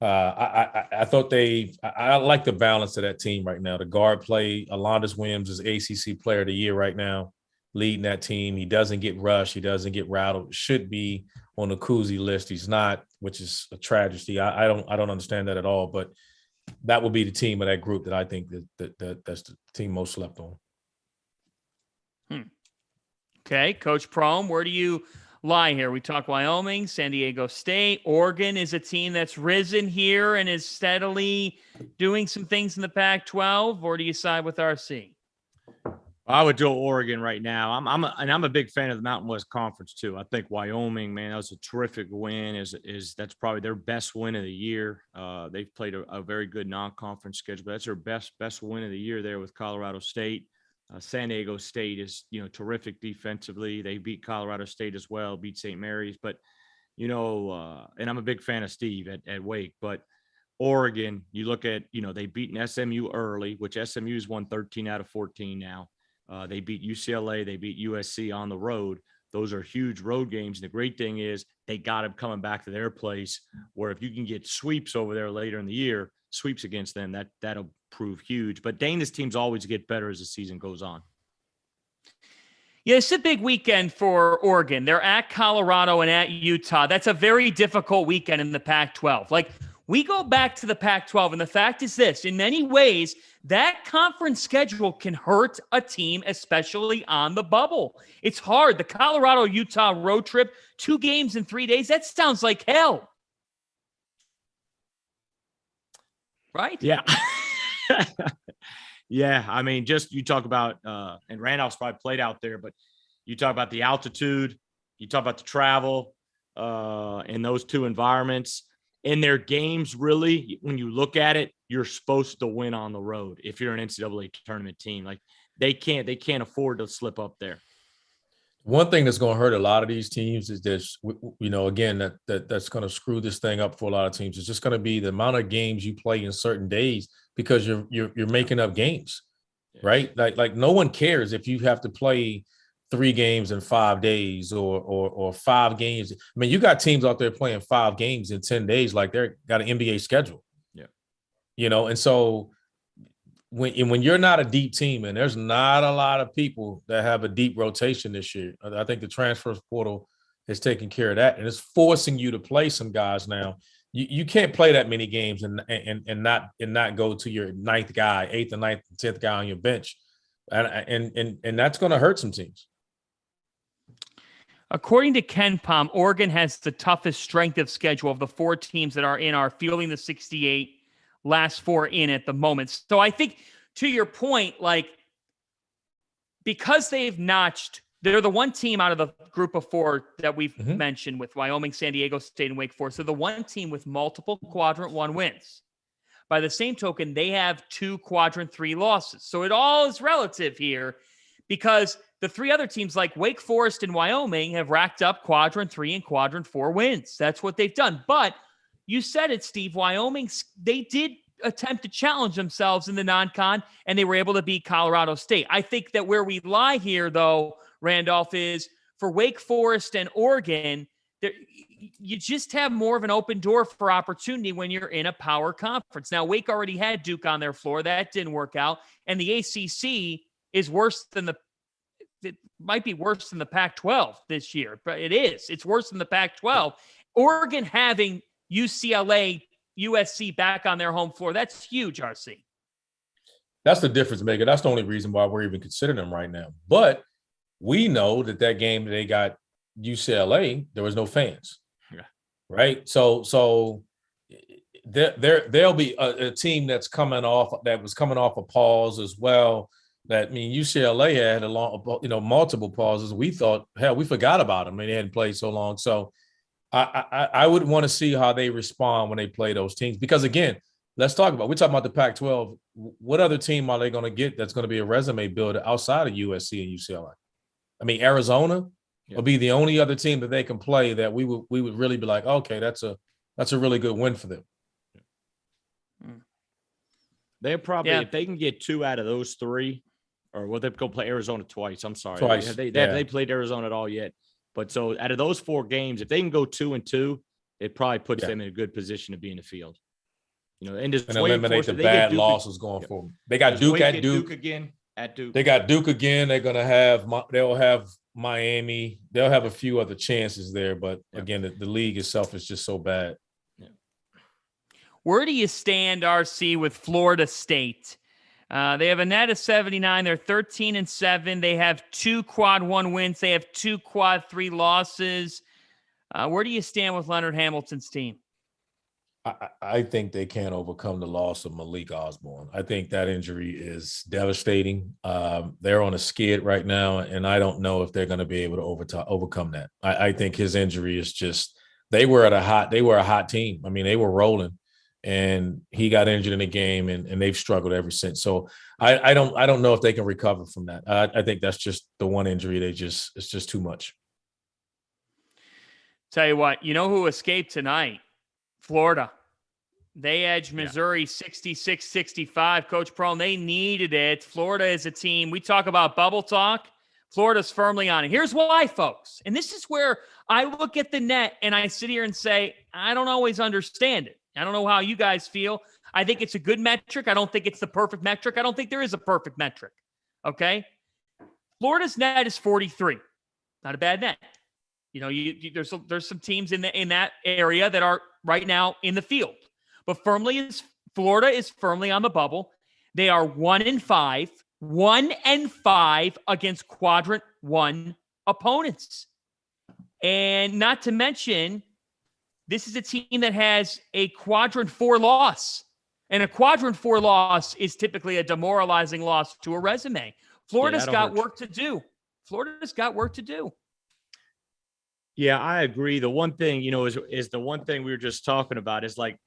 I thought I like the balance of that team right now. The guard play, Alondas Williams is ACC Player of the Year right now, leading that team. He doesn't get rushed. He doesn't get rattled. Should be on the Cousy list. He's not, which is a tragedy. I don't understand that at all. But that will be the team of that group that I think that's the team most slept on. Okay, Coach Prohm, where do you lie here? We talk Wyoming, San Diego State. Oregon is a team that's risen here and is steadily doing some things in the Pac-12, or do you side with RC? I would do Oregon right now. I'm a big fan of the Mountain West Conference too. I think Wyoming, man, that was a terrific win. That's probably their best win of the year. They've played a very good non-conference schedule, but that's their best win of the year there with Colorado State. San Diego State is terrific defensively. They beat Colorado State as well, beat St. Mary's, but and I'm a big fan of Steve at Wake, but Oregon, you look at they've beaten SMU early, which SMU's won 13 out of 14 now. They beat UCLA. They beat USC on the road. Those are huge road games. And the great thing is they got them coming back to their place where if you can get sweeps over there later in the year, sweeps against them, that'll prove huge. But Dana's teams always get better as the season goes on. Yeah, it's a big weekend for Oregon. They're at Colorado and at Utah. That's a very difficult weekend in the Pac-12. Like, we go back to the Pac-12, and the fact is this: in many ways, that conference schedule can hurt a team, especially on the bubble. It's hard. The Colorado-Utah road trip, 2 games in 3 days, that sounds like hell. Right? Yeah. Yeah, I mean, just you talk about, and Randolph's probably played out there, but you talk about the altitude, you talk about the travel in those two environments. In their games, really, when you look at it, you're supposed to win on the road if you're an NCAA tournament team. Like they can't afford to slip up there. One thing that's going to hurt a lot of these teams is this, again, that's going to screw this thing up for a lot of teams. It's just going to be the amount of games you play in certain days because you're making up games, right? Like no one cares if you have to play 3 games in 5 days or 5 games. I mean, you got teams out there playing 5 games in 10 days, like they're got an NBA schedule. Yeah. And so when you're not a deep team, and there's not a lot of people that have a deep rotation this year, I think the transfer portal is taking care of that, and it's forcing you to play some guys now. You can't play that many games and not go to your 9th guy, 8th and 9th, 10th guy on your bench, and that's going to hurt some teams. According to Ken Pom, Oregon has the toughest strength of schedule of the 4 teams that are in our fielding the 68, last 4 in at the moment. So I think, to your point, like, because they're the one team out of the group of 4 that we've mentioned with Wyoming, San Diego State, and Wake Forest. So the one team with multiple quadrant 1 wins. By the same token, they have 2 quadrant 3 losses. So it all is relative here, because the 3 other teams like Wake Forest and Wyoming have racked up quadrant 3 and quadrant 4 wins. That's what they've done. But you said it, Steve, Wyoming, they did attempt to challenge themselves in the non-con, and they were able to beat Colorado State. I think that where we lie here, though, Randolph, is for Wake Forest and Oregon, you just have more of an open door for opportunity when you're in a power conference. Now, Wake already had Duke on their floor. That didn't work out. And the ACC is it might be worse than the Pac-12 this year, but it is. It's worse than the Pac-12. Oregon having UCLA, USC back on their home floor, that's huge, RC. That's the difference maker. That's the only reason why we're even considering them right now. But we know that game they got UCLA, there was no fans. Yeah. Right? So there'll be a team that was coming off a pause as well. UCLA had multiple pauses. We thought, hell, we forgot about them. They hadn't played so long. So I would want to see how they respond when they play those teams. Because, again, we're talking about the Pac-12. What other team are they going to get that's going to be a resume builder outside of USC and UCLA? I mean, Arizona will be the only other team that they can play that we would really be like, okay, that's a really good win for them. They're probably, if they can get 2 out of those 3, or they'll go play Arizona twice. I'm sorry. Twice. They played Arizona at all yet. But so out of those 4 games, if they can go 2-2, it probably puts them in a good position to be in the field. And eliminate the bad losses going forward. They got Duke at Duke again. At Duke, they got Duke again. They'll have Miami. They'll have a few other chances there, but again, the league itself is just so bad. Where do you stand, RC, with Florida State? They have a net of 79. They're 13-7. They have 2 quad 1 wins. They have 2 quad 3 losses. Where do you stand with Leonard Hamilton's team? I think they can't overcome the loss of Malik Osborne. I think that injury is devastating. They're on a skid right now, and I don't know if they're going to be able to overcome that. I think his injury is just they were a hot team. I mean, they were rolling, and he got injured in the game, and they've struggled ever since. So I don't know if they can recover from that. I think that's just the one injury. It's just too much. Tell you what, you know who escaped tonight? Florida. They edged Missouri 66-65. Coach Prohm, they needed it. Florida is a team. We talk about bubble talk. Florida's firmly on it. Here's why, folks. And this is where I look at the net and I sit here and say, I don't always understand it. I don't know how you guys feel. I think it's a good metric. I don't think it's the perfect metric. I don't think there is a perfect metric. Okay? Florida's net is 43. Not a bad net. You know, there's some teams in that area that are right now in the field. But Florida is firmly on the bubble. They are 1-5 against quadrant 1 opponents. And not to mention, this is a team that has a quadrant 4 loss. And a quadrant 4 loss is typically a demoralizing loss to a resume. Florida's got work to do. Florida's got work to do. Yeah, I agree. The one thing, is the one thing we were just talking about is like,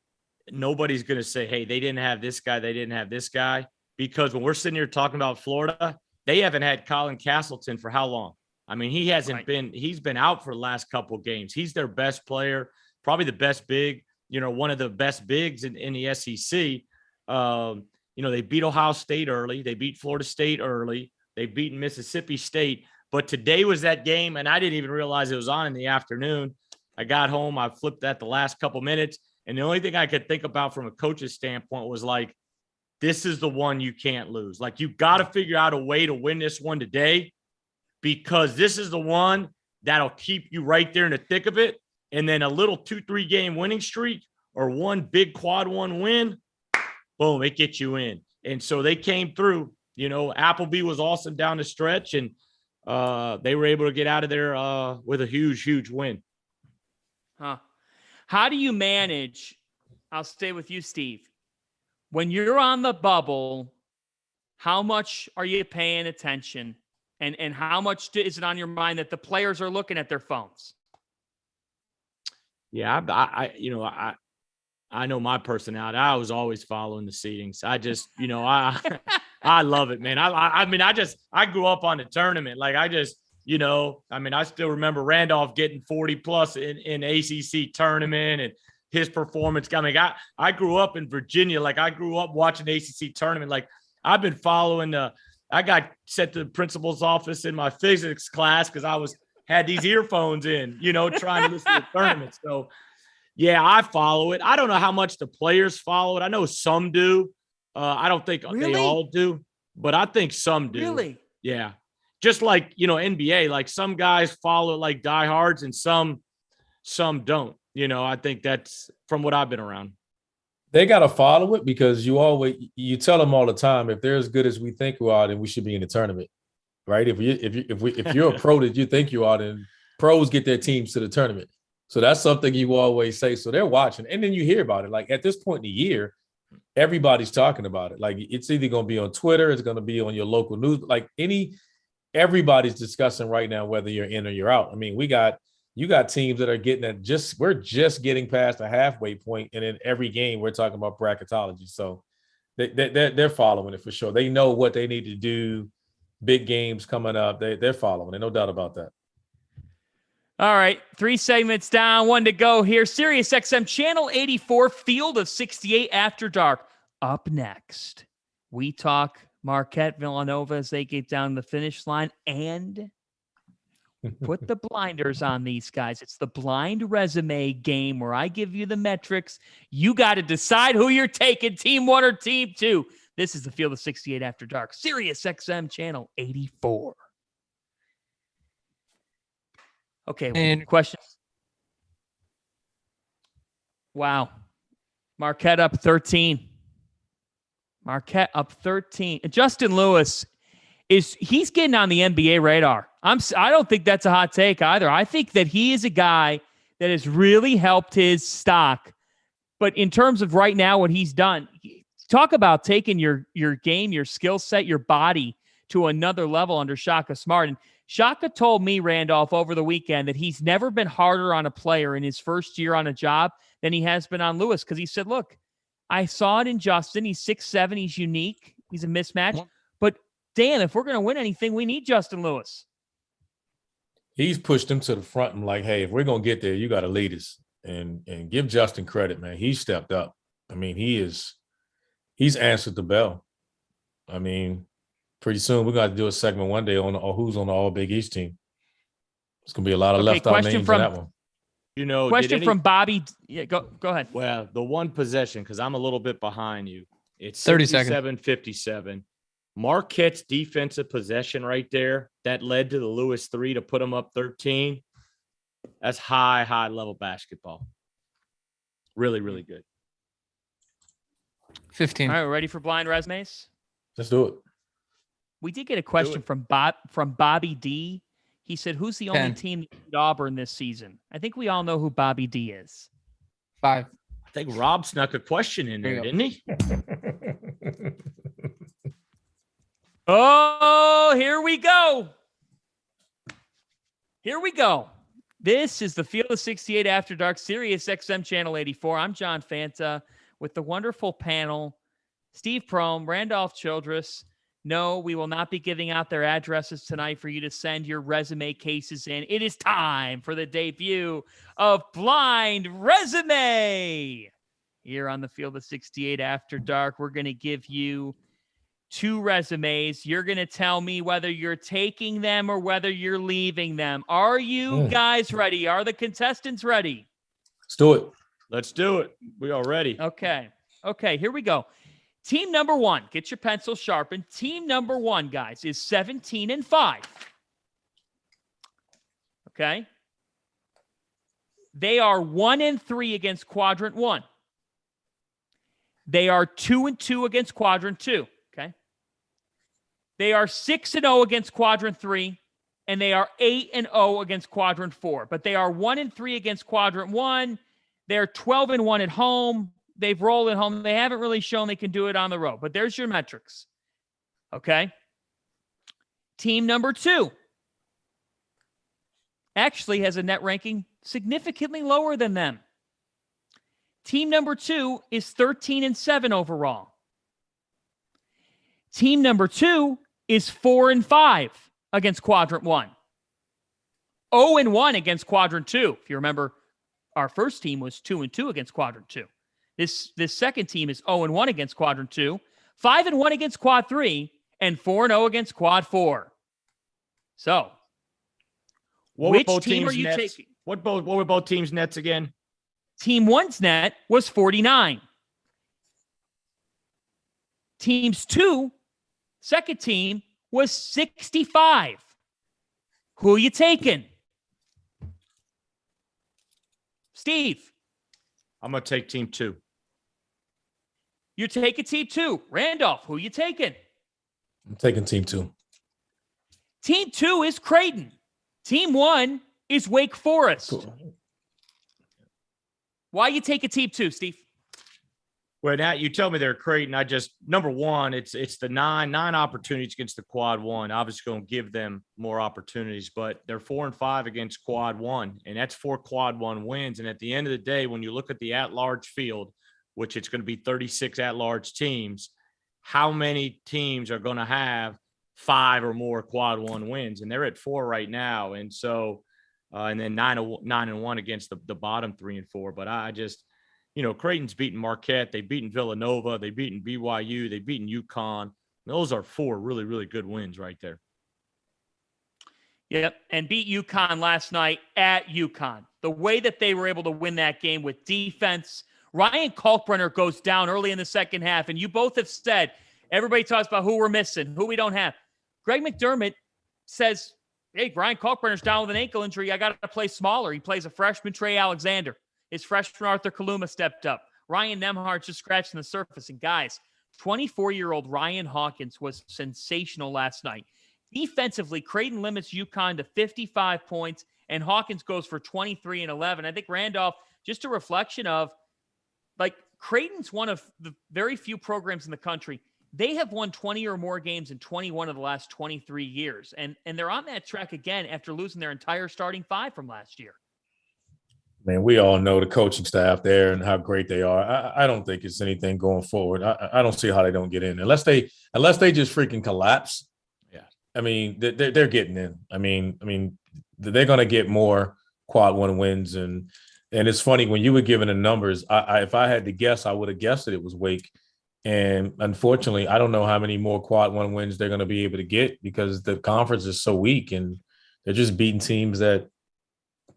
nobody's going to say, hey, they didn't have this guy, they didn't have this guy. Because when we're sitting here talking about Florida, they haven't had Colin Castleton for how long? I mean, he's been out for the last couple of games. He's their best player, probably the best big, one of the best bigs in the SEC. They beat Ohio State early. They beat Florida State early. They beat Mississippi State. But today was that game, and I didn't even realize it was on in the afternoon. I got home. I flipped that the last couple minutes. And the only thing I could think about from a coach's standpoint was like, this is the one you can't lose. Like, you got to figure out a way to win this one today, because this is the one that'll keep you right there in the thick of it. And then a little 2-3 game winning streak or one big quad 1 win, boom, it gets you in. And so they came through. Appleby was awesome down the stretch, and they were able to get out of there with a huge, huge win. Huh. How do you manage? I'll stay with you, Steve. When you're on the bubble, how much are you paying attention? And how much is it on your mind that the players are looking at their phones? Yeah, I know my personality. I was always following the seedings. I just, I love it, man. I grew up on the tournament. Like, I still remember Randolph getting 40 plus in ACC tournament and his performance. I grew up in Virginia. Like, I grew up watching the ACC tournament. Like, I've been following I got sent to the principal's office in my physics class because had these earphones in, trying to listen to the tournament. So, yeah, I follow it. I don't know how much the players follow it. I know some do. I don't think they all do, but I think some do. Really? Yeah. Just like, NBA, like some guys follow it like diehards and some don't. I think that's from what I've been around. They got to follow it because you tell them all the time, if they're as good as we think we are, then we should be in the tournament, right? If you're a pro that you think you are, then pros get their teams to the tournament. So that's something you always say. So they're watching, and then you hear about it. Like, at this point in the year, everybody's talking about it. Like, it's either going to be on Twitter, it's going to be on your local news. Like, everybody's discussing right now whether you're in or you're out. I mean, you got teams that are getting we're just getting past the halfway point, and in every game we're talking about bracketology. So they're following it for sure. They know what they need to do. Big games coming up. They're following it, no doubt about that. All right, 3 segments down, 1 to go here. Sirius XM Channel 84, Field of 68 After Dark. Up next, we talk Marquette, Villanova as they get down the finish line, and put the blinders on these guys. It's the blind resume game where I give you the metrics. You got to decide who you're taking, Team 1 or Team 2. This is the Field of 68 After Dark, Sirius XM Channel 84. Okay, and questions? Wow. Marquette up 13. Marquette up 13. Justin Lewis he's getting on the NBA radar. I don't think that's a hot take either. I think that he is a guy that has really helped his stock But in terms of right now, what he's done, talk about taking your game, your skill set, your body to another level under Shaka Smart. And Shaka told me, Randolph, over the weekend that he's never been harder on a player in his first year on a job than he has been on Lewis. Because he said, look, I saw it in Justin. He's 6'7". He's unique. He's a mismatch. But damn, if we're going to win anything, we need Justin Lewis. He's pushed him to the front and like, hey, if we're going to get there, you got to lead us. And give Justin credit, man. He stepped up. I mean, he's answered the bell. I mean, pretty soon we're going to do a segment one day on who's on the All Big East team. It's going to be a lot of left out names in that one. You know, question from Bobby. Yeah, go ahead. Well, the one possession, because I'm a little bit behind you. It's 57-57. Marquette's defensive possession right there that led to the Lewis 3 to put them up 13. That's high level basketball. Really, really good. 15. All right, we're ready for blind resumes? Let's do it. We did get a question from Bobby D. He said, who's the only team that beat Auburn this season? I think we all know who Bobby D is. 5. I think Rob snuck a question in there, didn't he? Oh, here we go. Here we go. This is the Field of 68 After Dark, Sirius XM Channel 84. I'm John Fanta with the wonderful panel, Steve Prohm, Randolph Childress. No, we will not be giving out their addresses tonight for you to send your resume cases in. It is time for the debut of Blind Resume. Here on the Field of 68 After Dark, we're going to give you 2 resumes. You're going to tell me whether you're taking them or whether you're leaving them. Are you guys ready? Are the contestants ready? Let's do it. Let's do it. We are ready. Okay, here we go. Team number 1, get your pencil sharpened. Team number 1, guys, is 17-5. Okay? They are 1-3 against quadrant 1. They are 2-2 against quadrant 2. Okay? They are 6-0 against quadrant 3, and they are 8-0 against quadrant 4. But they are 1-3 against quadrant 1. They're 12-1 at home. They've rolled at home. They haven't really shown they can do it on the road. But there's your metrics. Okay? Team number 2 actually has a net ranking significantly lower than them. Team number 2 is 13-7 overall. Team number 2 is 4-5 against quadrant 1. 0-1 against quadrant 2. If you remember, our first team was 2-2 against quadrant 2. This second team is 0-1 against quadrant 2, 5-1 against quad 3, and 4-0 against quad 4. So, which team are you taking? What were both teams' nets again? Team 1's net was 49. Team's 2, second team, was 65. Who are you taking? Steve. I'm going to take team 2. You're taking team 2. Randolph, who are you taking? I'm taking team 2. Team 2 is Creighton. Team 1 is Wake Forest. Cool. Why you taking team 2, Steve? Well, now you tell me they're Creighton. Number 1, it's the nine opportunities against the quad 1. Obviously going to give them more opportunities, but they're 4-5 against quad 1, and that's 4 quad 1 wins. And at the end of the day, when you look at the at-large field, which it's going to be 36 at-large teams, how many teams are going to have 5 or more quad 1 wins? And they're at 4 right now. And so, and then 9-1 against the bottom 3 and 4. But I just, Creighton's beaten Marquette. They've beaten Villanova. They've beaten BYU. They've beaten UConn. Those are 4 really, really good wins right there. Yep, and beat UConn last night at UConn. The way that they were able to win that game with defense. Ryan Kalkbrenner goes down early in the second half, and you both have said, everybody talks about who we're missing, who we don't have. Greg McDermott says, hey, Ryan Kalkbrenner's down with an ankle injury. I got to play smaller. He plays a freshman, Trey Alexander. His freshman, Arthur Kaluma, stepped up. Ryan Nembhard's just scratching the surface. And guys, 24-year-old Ryan Hawkins was sensational last night. Defensively, Creighton limits UConn to 55 points, and Hawkins goes for 23 and 11. I think, Randolph, just a reflection of, like Creighton's one of the very few programs in the country. They have won 20 or more games in 21 of the last 23 years. And they're on that track again after losing their entire starting 5 from last year. Man, we all know the coaching staff there and how great they are. I don't think it's anything going forward. I don't see how they don't get in unless they just freaking collapse. Yeah, I mean they're getting in. I mean they're going to get more quad 1 wins and it's funny when you were giving the numbers. If I had to guess, I would have guessed that it was Wake. And unfortunately, I don't know how many more quad 1 wins they're going to be able to get because the conference is so weak and they're just beating teams that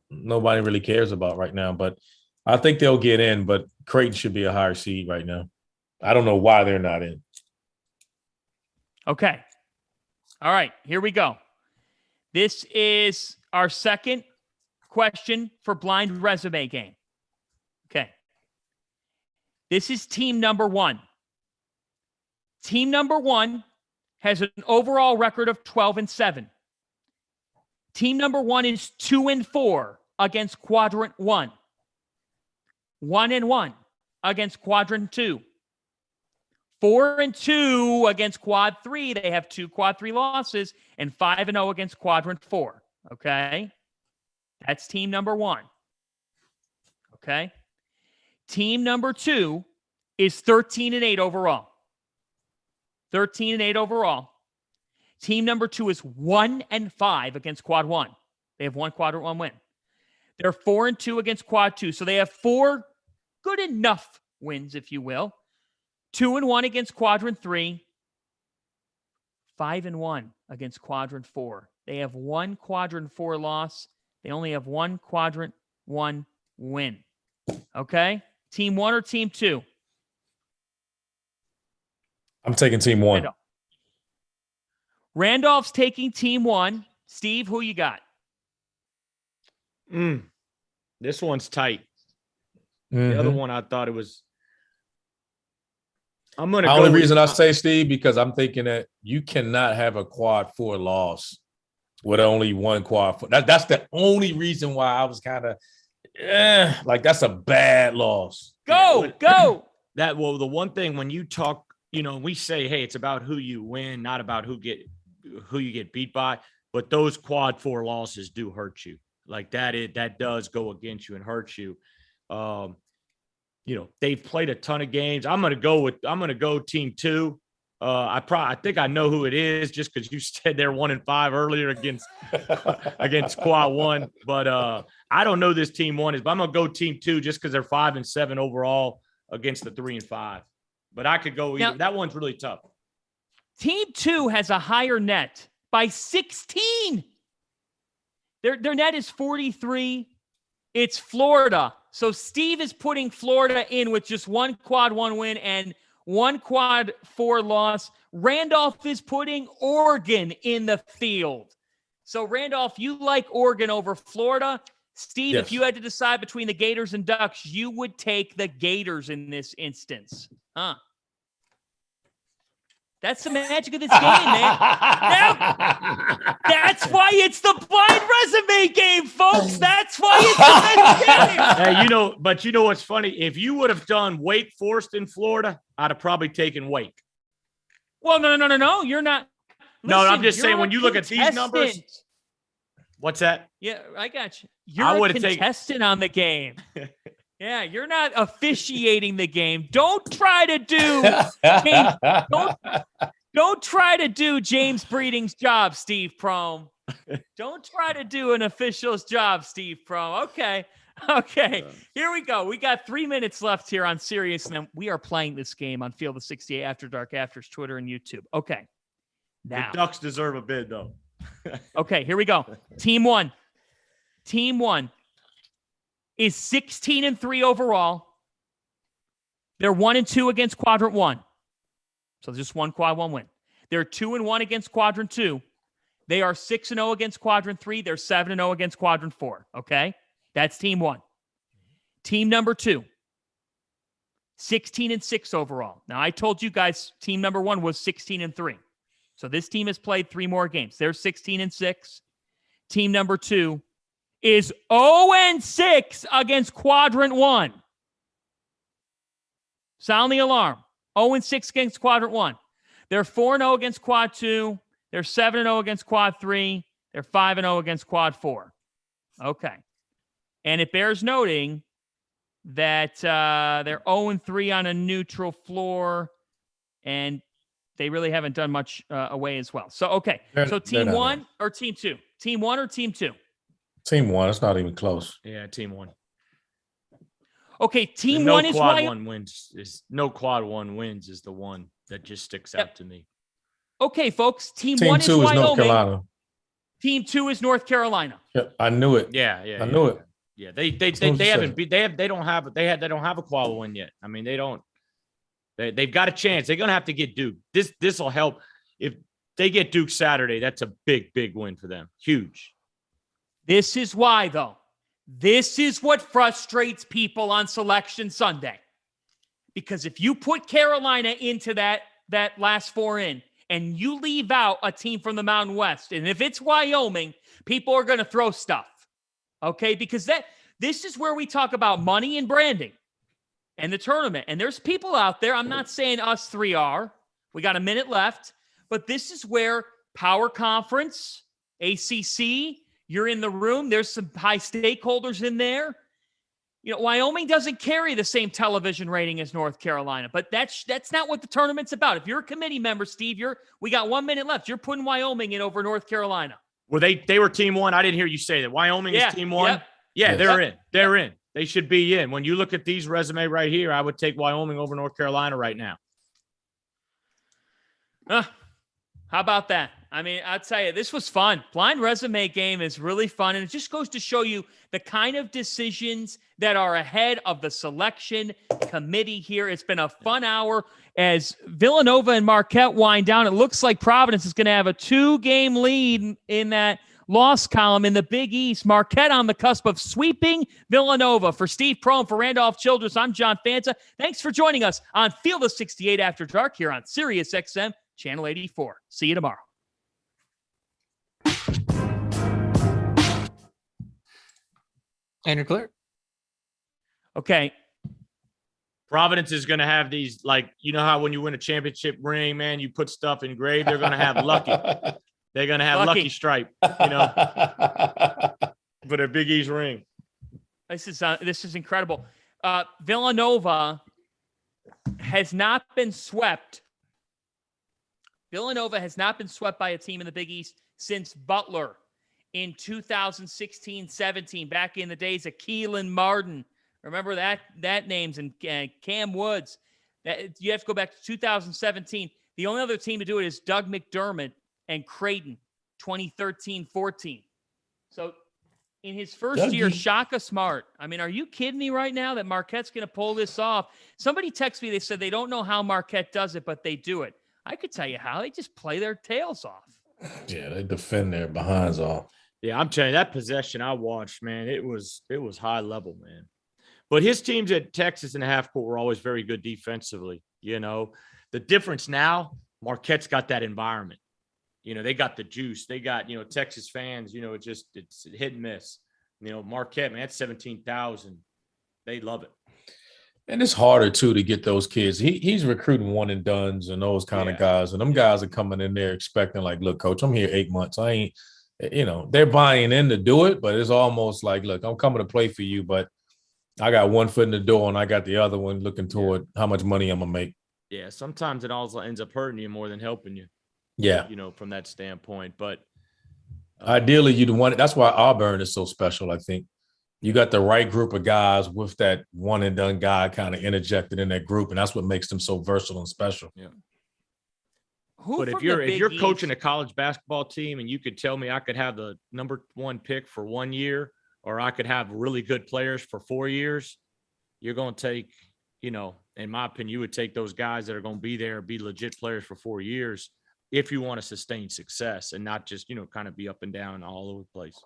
nobody really cares about right now. But I think they'll get in, but Creighton should be a higher seed right now. I don't know why they're not in. Okay. All right, here we go. This is our second question for blind resume game. Okay. This is team number 1. Team number 1 has an overall record of 12-7. Team number 1 is 2-4 against quadrant 1. 1-1 against quadrant 2. 4-2 against quad 3. They have 2 quad 3 losses and 5-0 against quadrant 4. Okay. That's team number 1. Okay. Team number 2 is 13-8 overall. 13-8 overall. Team number 2 is 1-5 against quad 1. They have 1 quadrant 1 win. They're 4-2 against quad 2. So they have 4 good enough wins, if you will. 2-1 against quadrant 3. 5-1 against quadrant 4. They have 1 quadrant 4 loss. They only have 1 quadrant 1 win. Okay? Team 1 or team 2? I'm taking team 1. Randolph's taking team 1. Steve, who you got? This one's tight. Mm-hmm. The other one, I thought it was. I'm going to go. The only reason I say Steve because I'm thinking that you cannot have a quad 4 loss with only 1 quad 4. That's the only reason why I was kind of like that's a bad loss. Go. The one thing when you talk, we say, hey, it's about who you win, not about who you get beat by. But those quad 4 losses do hurt you. Like that does go against you and hurt you. They've played a ton of games. I'm gonna go team 2. I think I know who it is just because you said they're 1-5 earlier against quad 1. But I don't know this team 1 is, but I'm gonna go team 2 just because they're 5-7 overall against the 3-5. But I could go either. Now, that one's really tough. Team 2 has a higher net by 16. Their net is 43. It's Florida. So Steve is putting Florida in with just 1 quad 1 win and 1 quad 4 loss. Randolph is putting Oregon in the field. So Randolph, you like Oregon over Florida. Steve, yes. If you had to decide between the Gators and Ducks, you would take the Gators in this instance. Huh? That's the magic of this game, man. That's why it's the blind resume game, folks. That's why it's the best game. Hey, but you know what's funny? If you would have done Wake Forest in Florida, I'd have probably taken Wake. Well, no. You're not. Listen, no, I'm just saying when you look at these numbers. What's that? Yeah, I got you. You're a contestant on the game. Yeah, you're not officiating the game. Don't try to do don't try to do James Breeding's job, Steve Prohm. Don't try to do an official's job, Steve Prohm. Okay. Here we go. We got 3 minutes left here on Sirius, and then we are playing this game on Field of 68 After Dark Afters, Twitter, and YouTube. Okay. Now the Ducks deserve a bid, though. Okay, here we go. Team 1. Team 1 is 16-3 overall. They're 1-2 against quadrant 1. So just 1 quad 1 win. They're 2-1 against quadrant 2. They are 6-0 against quadrant 3. They're 7-0 against quadrant 4. Okay? That's team 1. Team number 2, 16-6 overall. Now, I told you guys team number 1 was 16-3. So this team has played 3 more games. They're 16-6. Team number 2 is 0-6 against quadrant 1. Sound the alarm. 0-6 against quadrant 1. They're 4-0 against quad 2. They're 7-0 against quad 3. They're 5-0 against quad 4. Okay. And it bears noting that they're 0-3 on a neutral floor, and they really haven't done much away as well. So, okay. So team 1 or team 2? Team 1 or team 2? Team 1. It's not even close. Yeah, team 1. Okay, team 1 is why no quad 1 wins is the one that just sticks out to me. Okay, folks. Team 1 is Wyoming. North Carolina. Team 2 is North Carolina. Yeah, I knew it. Yeah. I knew it. Yeah, they haven't beat they don't have a quad win yet. I mean, they've got a chance. They're gonna have to get Duke. This will help. If they get Duke Saturday, that's a big win for them. Huge. This is why, though. This is what frustrates people on Selection Sunday. Because if you put Carolina into that last 4 in, and you leave out a team from the Mountain West, and if it's Wyoming, people are going to throw stuff. Okay? Because this is where we talk about money and branding and the tournament. And there's people out there, I'm not saying us 3 are. We got a minute left. But this is where Power Conference, ACC, you're in the room. There's some high stakeholders in there. You know, Wyoming doesn't carry the same television rating as North Carolina, but that's not what the tournament's about. If you're a committee member, Steve, we got 1 minute left. You're putting Wyoming in over North Carolina. Well, they were team 1. I didn't hear you say that. Wyoming is team 1. Yep. Yeah, they're in. They're in. They should be in. When you look at these resume right here, I would take Wyoming over North Carolina right now. How about that? I mean, I'll tell you, this was fun. Blind resume game is really fun, and it just goes to show you the kind of decisions that are ahead of the selection committee here. It's been a fun hour as Villanova and Marquette wind down. It looks like Providence is going to have a 2-game lead in that loss column in the Big East. Marquette on the cusp of sweeping Villanova. For Steve Prohm, for Randolph Childress, I'm John Fanta. Thanks for joining us on Field of 68 After Dark here on Sirius XM, Channel 84. See you tomorrow. And you're clear. Okay. Providence is going to have these, like, you know how when you win a championship ring, man, you put stuff engraved. They're going to have Lucky. They're going to have Lucky Stripe, you know, for their Big East ring. This is incredible. Villanova has not been swept. Villanova has not been swept by a team in the Big East since Butler in 2016-17, back in the days of Keelan Martin. Remember that names, and Cam Woods. You have to go back to 2017. The only other team to do it is Doug McDermott and Creighton, 2013-14. So in his first year, Shaka Smart. I mean, are you kidding me right now that Marquette's going to pull this off? Somebody texted me. They said they don't know how Marquette does it, but they do it. I could tell you how. They just play their tails off. Yeah, they defend their behinds off. Yeah, I'm telling you, that possession I watched, man, it was high level, man. But his teams at Texas and the half court were always very good defensively. You know, the difference now, Marquette's got that environment. You know, they got the juice. They got, you know, Texas fans, you know, it's hit and miss. You know, Marquette, man, that's 17,000. They love it. And it's harder, too, to get those kids. He's recruiting one and dones and those kind of guys. And them guys are coming in there expecting, like, look, coach, I'm here 8 months. I ain't, you know, they're buying in to do it, but it's almost like, look, I'm coming to play for you, but I got one foot in the door and I got the other one looking toward how much money I'm going to make. Yeah, sometimes it also ends up hurting you more than helping you. Yeah. You know, from that standpoint. But ideally, you'd want it. That's why Auburn is so special, I think. You got the right group of guys with that one and done guy kind of interjected in that group, and that's what makes them so versatile and special. Yeah. But if you're coaching a college basketball team and you could tell me I could have the number 1 pick for 1 year, or I could have really good players for 4 years, you're going to take, you know, in my opinion, you would take those guys that are going to be there, be legit players for 4 years if you want to sustain success and not just, you know, kind of be up and down all over the place.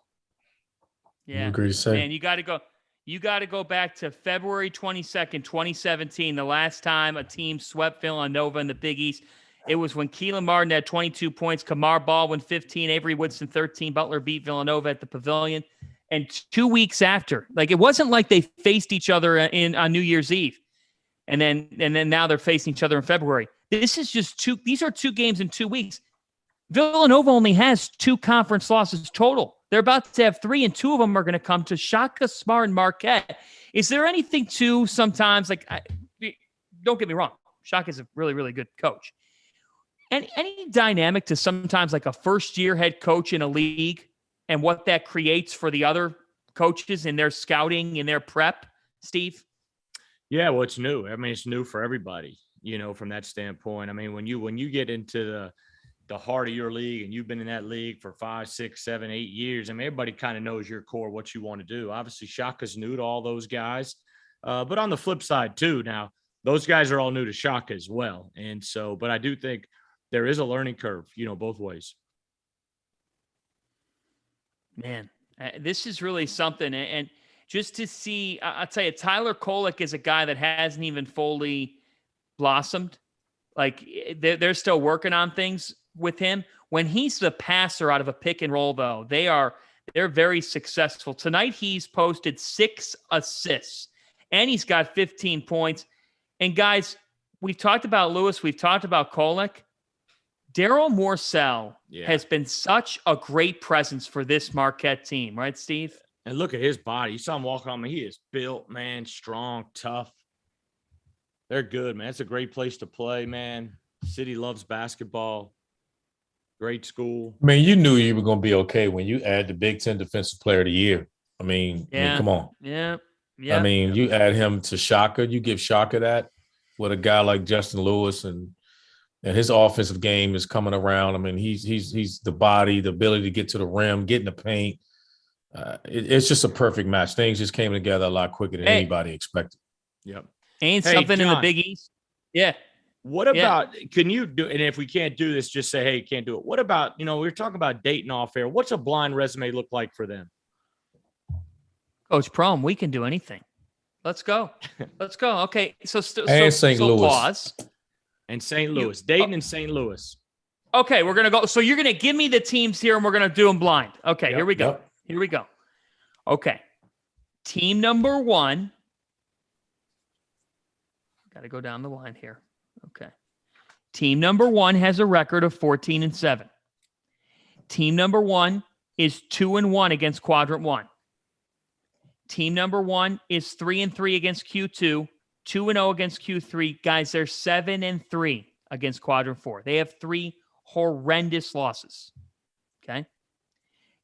Yeah, agree to say. Man, you got to go back to February 22nd, 2017, the last time a team swept Villanova in the Big East. It was when Keelan Martin had 22 points, Kamar Baldwin 15, Avery Woodson 13. Butler beat Villanova at the Pavilion. And 2 weeks after, like, it wasn't like they faced each other on New Year's Eve. and then now they're facing each other in February. This is just these are 2 games in 2 weeks. Villanova only has 2 conference losses total. They're about to have 3, and 2 of them are going to come to Shaka Smart and Marquette. Is there anything to sometimes, like, don't get me wrong, Shaka's a really, really good coach. And any dynamic to sometimes like a first-year head coach in a league and what that creates for the other coaches in their scouting, in their prep, Steve? Yeah, well, it's new. I mean, it's new for everybody, from that standpoint. I mean, when you get into the heart of your league and you've been in that league for 5, 6, 7, 8 years, I mean, everybody kind of knows your core, what you want to do. Obviously, Shaka's new to all those guys. But on the flip side, too, now, those guys are all new to Shaka as well. And so, but I do think there is a learning curve, both ways. Man, this is really something. And just to see, I'll tell you, Tyler Kolek is a guy that hasn't even fully blossomed. Like, they're still working on things with him. When he's the passer out of a pick and roll, though, they're very successful. Tonight, he's posted 6 assists, and he's got 15 points. And guys, we've talked about Lewis. We've talked about Kolek. Daryl Morcell has been such a great presence for this Marquette team, right, Steve? And look at his body. You saw him walking on me. He is built, man, strong, tough. They're good, man. It's a great place to play, man. City loves basketball. Great school. I mean, you knew you were going to be okay when you add the Big Ten Defensive Player of the Year. I mean, come on. Yeah. I mean, you add him to Shaka. You give Shaka that with a guy like Justin Lewis, and his offensive game is coming around. I mean, he's the body, the ability to get to the rim, get in the paint. It's just a perfect match. Things just came together a lot quicker than anybody expected. Yep. Ain't something John, in the Big East. Yeah. What about, can you do, and if we can't do this, just say, hey, can't do it. What about, we were talking about Dayton off air. What's a blind resume look like for them? Coach Prohm, we can do anything. Let's go. Okay. So St. Louis. Pause. And St. Louis. Dayton and St. Louis. Okay, we're going to go. So you're going to give me the teams here, and we're going to do them blind. Okay, Here we go. Here we go. Okay. Team number 1. Got to go down the line here. Okay. Team number 1 has a record of 14-7. Team number 1 is 2-1 against Quadrant 1. Team number 1 is 3-3 against Q2, 2-0 against Q3. Guys, they're 7-3 against Quadrant 4. They have 3 horrendous losses. Okay.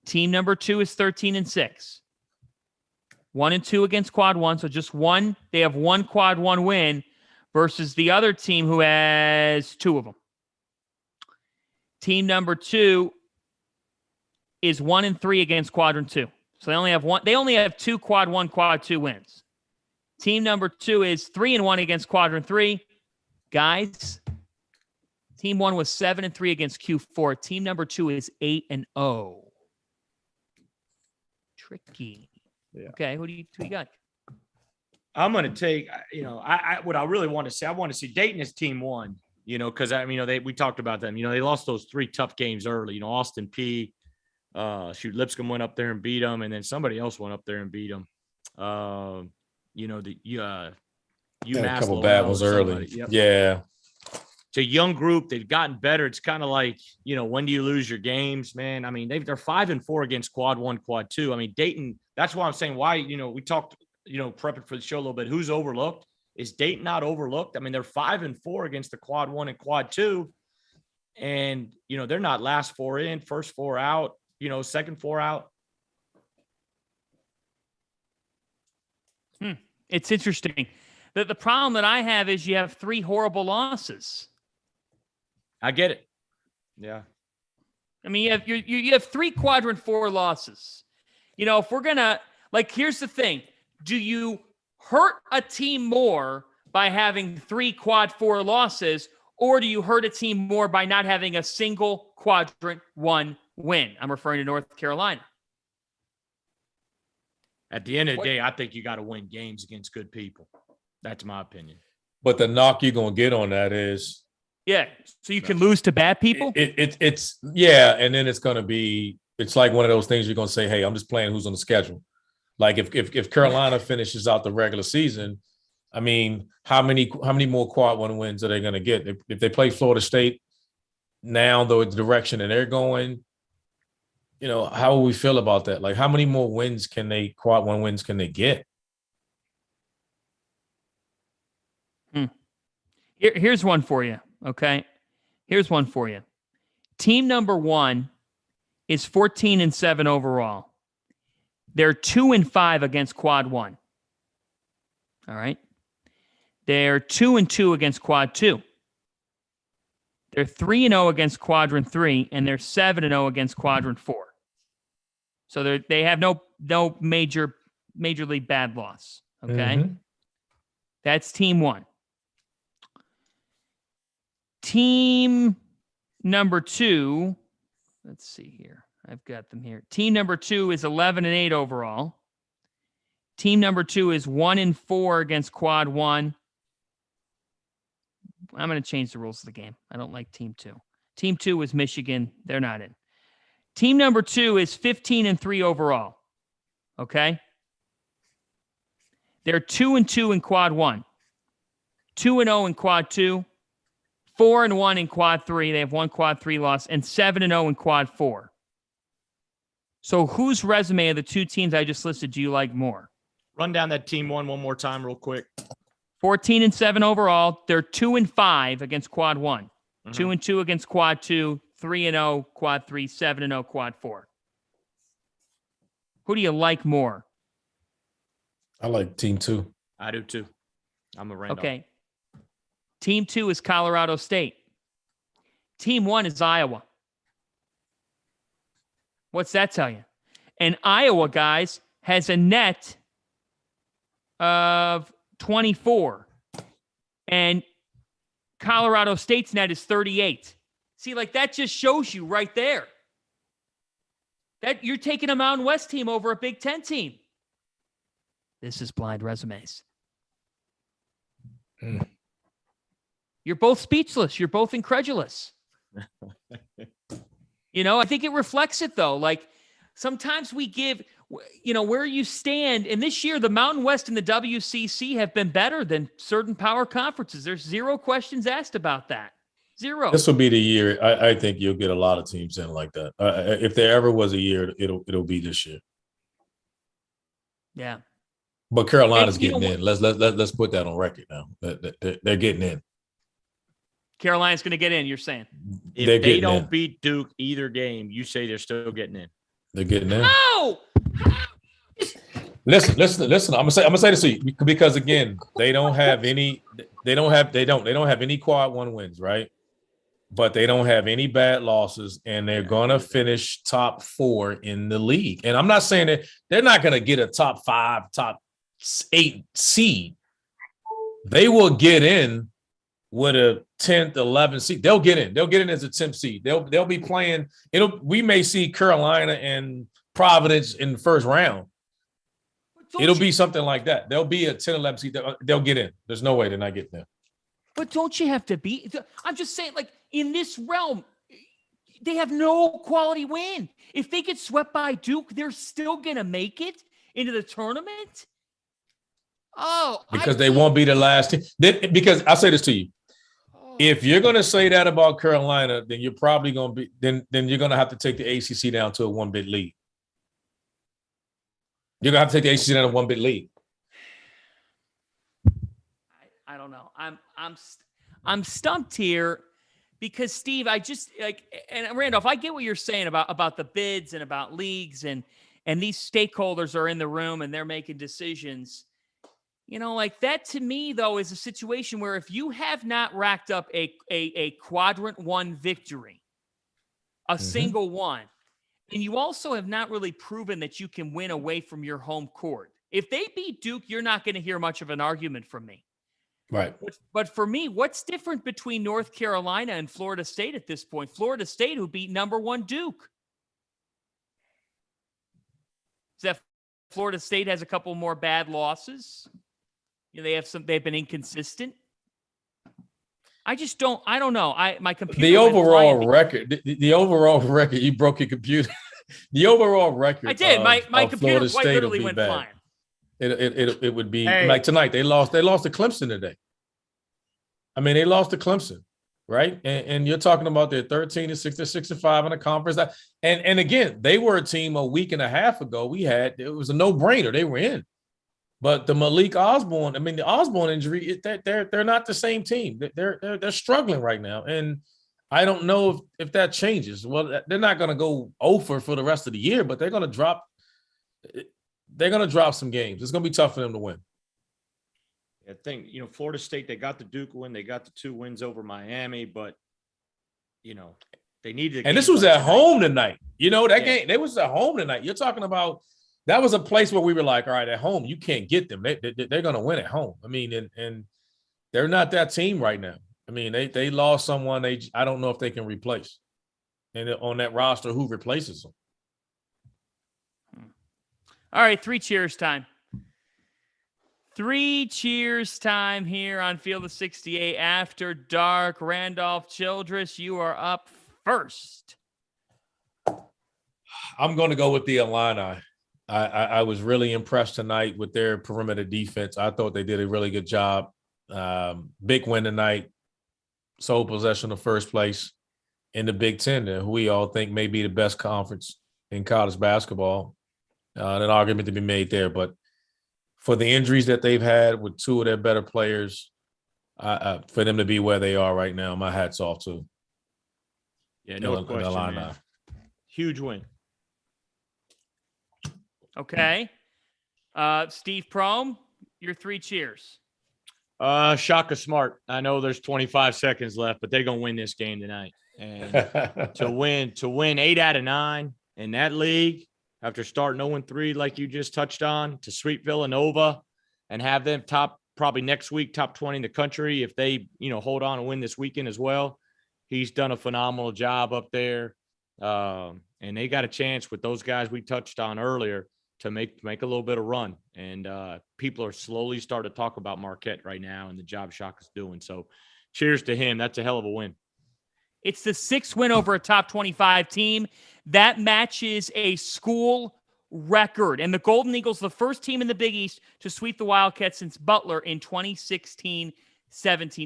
Team number 2 is 13-6. 1-2 against Quad 1. So just one. They have 1 Quad 1 win versus the other team who has 2 of them. Team number 2 is 1-3 against Quadrant 2. So they only have 1. They only have 2 Quad 1, Quad 2 wins. Team number 2 is 3-1 against Quadrant 3. Guys, team 1 was 7-3 against Q4. Team number 2 is 8-0. Tricky. Yeah. Okay, who do you got? I'm going to take, what I really want to say, I want to see Dayton as team 1, because we talked about them. They lost those 3 tough games early. Austin P. Lipscomb went up there and beat them, and then somebody else went up there and beat them. UMass. A couple bad ones early. Yep. Yeah. It's a young group. They've gotten better. It's kind of like, when do you lose your games, man? I mean, they're 5-4 against Quad 1, Quad 2. I mean, Dayton, that's why I'm saying why, we talked, prepping for the show a little bit. Who's overlooked? Is Dayton not overlooked? I mean, they're 5-4 against the Quad 1 and Quad 2. And, they're not last 4 in, first 4 out, second 4 out. It's interesting. The problem that I have is you have 3 horrible losses. I get it. Yeah. I mean, you have 3 Quadrant 4 losses. If we're going to, here's the thing. Do you hurt a team more by having 3 Quad 4 losses, or do you hurt a team more by not having a single Quadrant 1 win? I'm referring to North Carolina. At the end of the day, I think you got to win games against good people. That's my opinion. But the knock you're going to get on that is, so you can lose to bad people? It's and then it's going to be, it's like one of those things you're going to say, hey, I'm just playing who's on the schedule. Like if Carolina finishes out the regular season, I mean, how many more quad one wins are they going to get if they play Florida State now? The direction that they're going, how will we feel about that? Like, how many more quad one wins can they get? Here's one for you. Okay, here's one for you. Team number 1 is 14-7 overall. They're 2-5 against quad 1. All right. They're 2-2 against quad 2. They're 3-0 against quadrant 3, and they're 7-0 against quadrant 4. So they have no majorly bad loss. Okay. Mm-hmm. That's team 1. Team number 2, let's see here. I've got them here. Team number 2 is 11-8 overall. Team number 2 is 1-4 against quad 1. I'm going to change the rules of the game. I don't like team 2. Team 2 is Michigan. They're not in. Team number 2 is 15-3 overall. Okay? They're 2-2 in quad 1. 2-0 in quad 2. 4-1 in quad 3. They have one quad 3 loss, and 7-0 in quad 4. So whose resume of the two teams I just listed do you like more? Run down that team one more time real quick. 14-7 overall. They're 2-5 against quad 1. 2-2 against quad 2. 3-0 quad 3. 7-0 quad 4. Who do you like more? I like team 2. I do too. I'm a Randolph. Okay. Team 2 is Colorado State. Team 1 is Iowa. What's that tell you? And Iowa, guys, has a net of 24. And Colorado State's net is 38. See, like that just shows you right there that you're taking a Mountain West team over a Big Ten team. This is blind resumes. You're both speechless. You're both incredulous. I think it reflects it, though. Like, sometimes we give, where you stand. And this year, the Mountain West and the WCC have been better than certain power conferences. There's zero questions asked about that. Zero. This will be the year. I think you'll get a lot of teams in like that. If there ever was a year, it'll be this year. Yeah. But Carolina's getting in. Let's put that on record now. They're getting in. Carolina's going to get in, you're saying? If they don't beat Duke either game, you say they're still getting in. They're getting in. No! Listen. I'm gonna say this to you because again, they don't have any quad 1 wins, right? But they don't have any bad losses, and they're gonna finish top 4 in the league. And I'm not saying that they're not gonna get a top 5, top 8 seed. They will get in with a 10th, 11th seed. They'll get in. They'll get in as a 10th seed. They'll be playing. We may see Carolina and Providence in the first round. It'll be something like that. They'll be a 10, 11 seed. They'll get in. There's no way they're not getting there. But don't you have to be? I'm just saying, like, in this realm, they have no quality win. If they get swept by Duke, they're still going to make it into the tournament? Because they won't be the last team. Because I'll say this to you. If you're going to say that about Carolina, then you're probably going to be then you're going to have to take the ACC down to a 1-bit lead. You're going to have to take the ACC down to a 1-bit lead. I don't know. I'm stumped here because Steve, I just and Randolph, I get what you're saying about the bids and about leagues and these stakeholders are in the room and they're making decisions. Like that to me, though, is a situation where if you have not racked up a quadrant 1 victory, a single one, and you also have not really proven that you can win away from your home court. If they beat Duke, you're not going to hear much of an argument from me. Right. But for me, what's different between North Carolina and Florida State at this point? Florida State, who beat number 1 Duke. Is that Florida State has a couple more bad losses? They've been inconsistent. I don't know. My computer. The overall record, you broke your computer. The overall record. I did. My computer Florida quite State literally went flying. It would be Hey. like tonight. They lost to Clemson today. I mean, they lost to Clemson, right? And you're talking about they're 13-6, they're 6-5 in the conference. And again, they were a team a week and a half ago. It was a no-brainer. They were in. But the Malik Osborne, I mean, the Osborne injury, they're not the same team. They're struggling right now. And I don't know if that changes. Well, they're not going to go over for the rest of the year, but they're going to drop some games. It's going to be tough for them to win. I think, Florida State, they got the Duke win. They got the 2 wins over Miami, but, they needed. And this was at home tonight. Game, they was at home tonight. You're talking about that was a place where we were like, all right, at home, you can't get them. They're going to win at home. I mean, and they're not that team right now. I mean, they lost someone I don't know if they can replace. And on that roster, who replaces them? All right, 3 cheers time. 3 cheers time here on Field of 68 After Dark. Randolph Childress, you are up first. I'm going to go with the Illini. I was really impressed tonight with their perimeter defense. I thought they did a really good job. Big win tonight. Sole possession of first place in the Big Ten, who we all think may be the best conference in college basketball. An argument to be made there. But for the injuries that they've had with 2 of their better players, for them to be where they are right now, my hat's off to. Yeah, no question, man. Huge win. Okay. Steve Prohm, your 3 cheers. Shaka Smart. I know there's 25 seconds left, but they're going to win this game tonight. And to win 8 out of 9 in that league after starting 0-3 like you just touched on, to sweep Villanova and have them probably next week top 20 in the country if they, hold on and win this weekend as well. He's done a phenomenal job up there. And they got a chance with those guys we touched on earlier to make a little bit of run. And people are slowly starting to talk about Marquette right now and the job Shaka's doing. So cheers to him. That's a hell of a win. It's the 6th win over a top 25 team. That matches a school record. And the Golden Eagles, the first team in the Big East to sweep the Wildcats since Butler in 2016-17.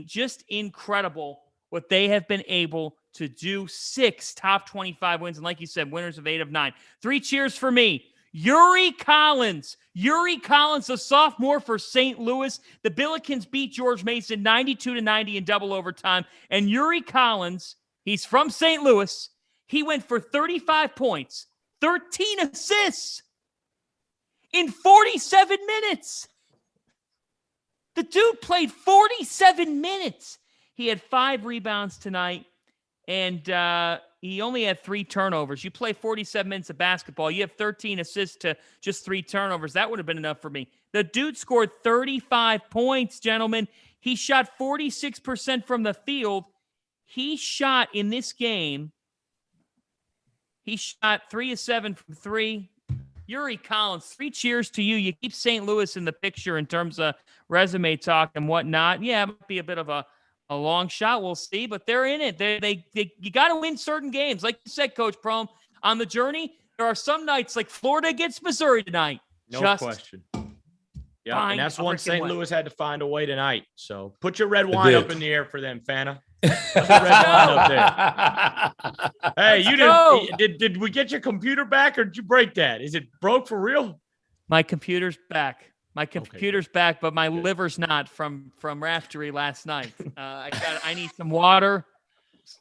Just incredible what they have been able to do. 6 top 25 wins. And like you said, winners of 8 of 9. 3 cheers for me. Yuri Collins, a sophomore for St. Louis. The Billikens beat George Mason 92-90 in double overtime. And Yuri Collins, he's from St. Louis. He went for 35 points, 13 assists in 47 minutes. The dude played 47 minutes. He had 5 rebounds tonight, and he only had 3 turnovers. You play 47 minutes of basketball. You have 13 assists to just 3 turnovers. That would have been enough for me. The dude scored 35 points, gentlemen. He shot 46% from the field. He shot in this game, he shot 3 of 7 from 3. Yuri Collins, 3 cheers to you. You keep St. Louis in the picture in terms of resume talk and whatnot. Yeah, it might be a bit of a long shot. We'll see, but they're in it. You got to win certain games. Like you said, Coach Prohm, on the journey, there are some nights like Florida against Missouri tonight. No question. Yeah, and that's one St. Louis had to find a way tonight. So put your red wine up in the air for them, Fanta. Put your red wine up there. Hey, you did we get your computer back or did you break that? Is it broke for real? My computer's back. My computer's back, but my liver's not from raftery last night. I need some water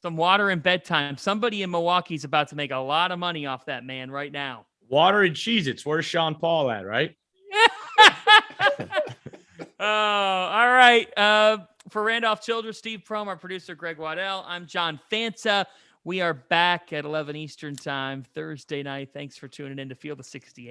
and bedtime. Somebody in Milwaukee's about to make a lot of money off that man right now. Water and Cheez-Its. Where's Sean Paul at, right? Oh, all right. For Randolph Childress, Steve Prohm, our producer, Greg Waddell, I'm John Fanta. We are back at 11 Eastern time Thursday night. Thanks for tuning in to Field of 68.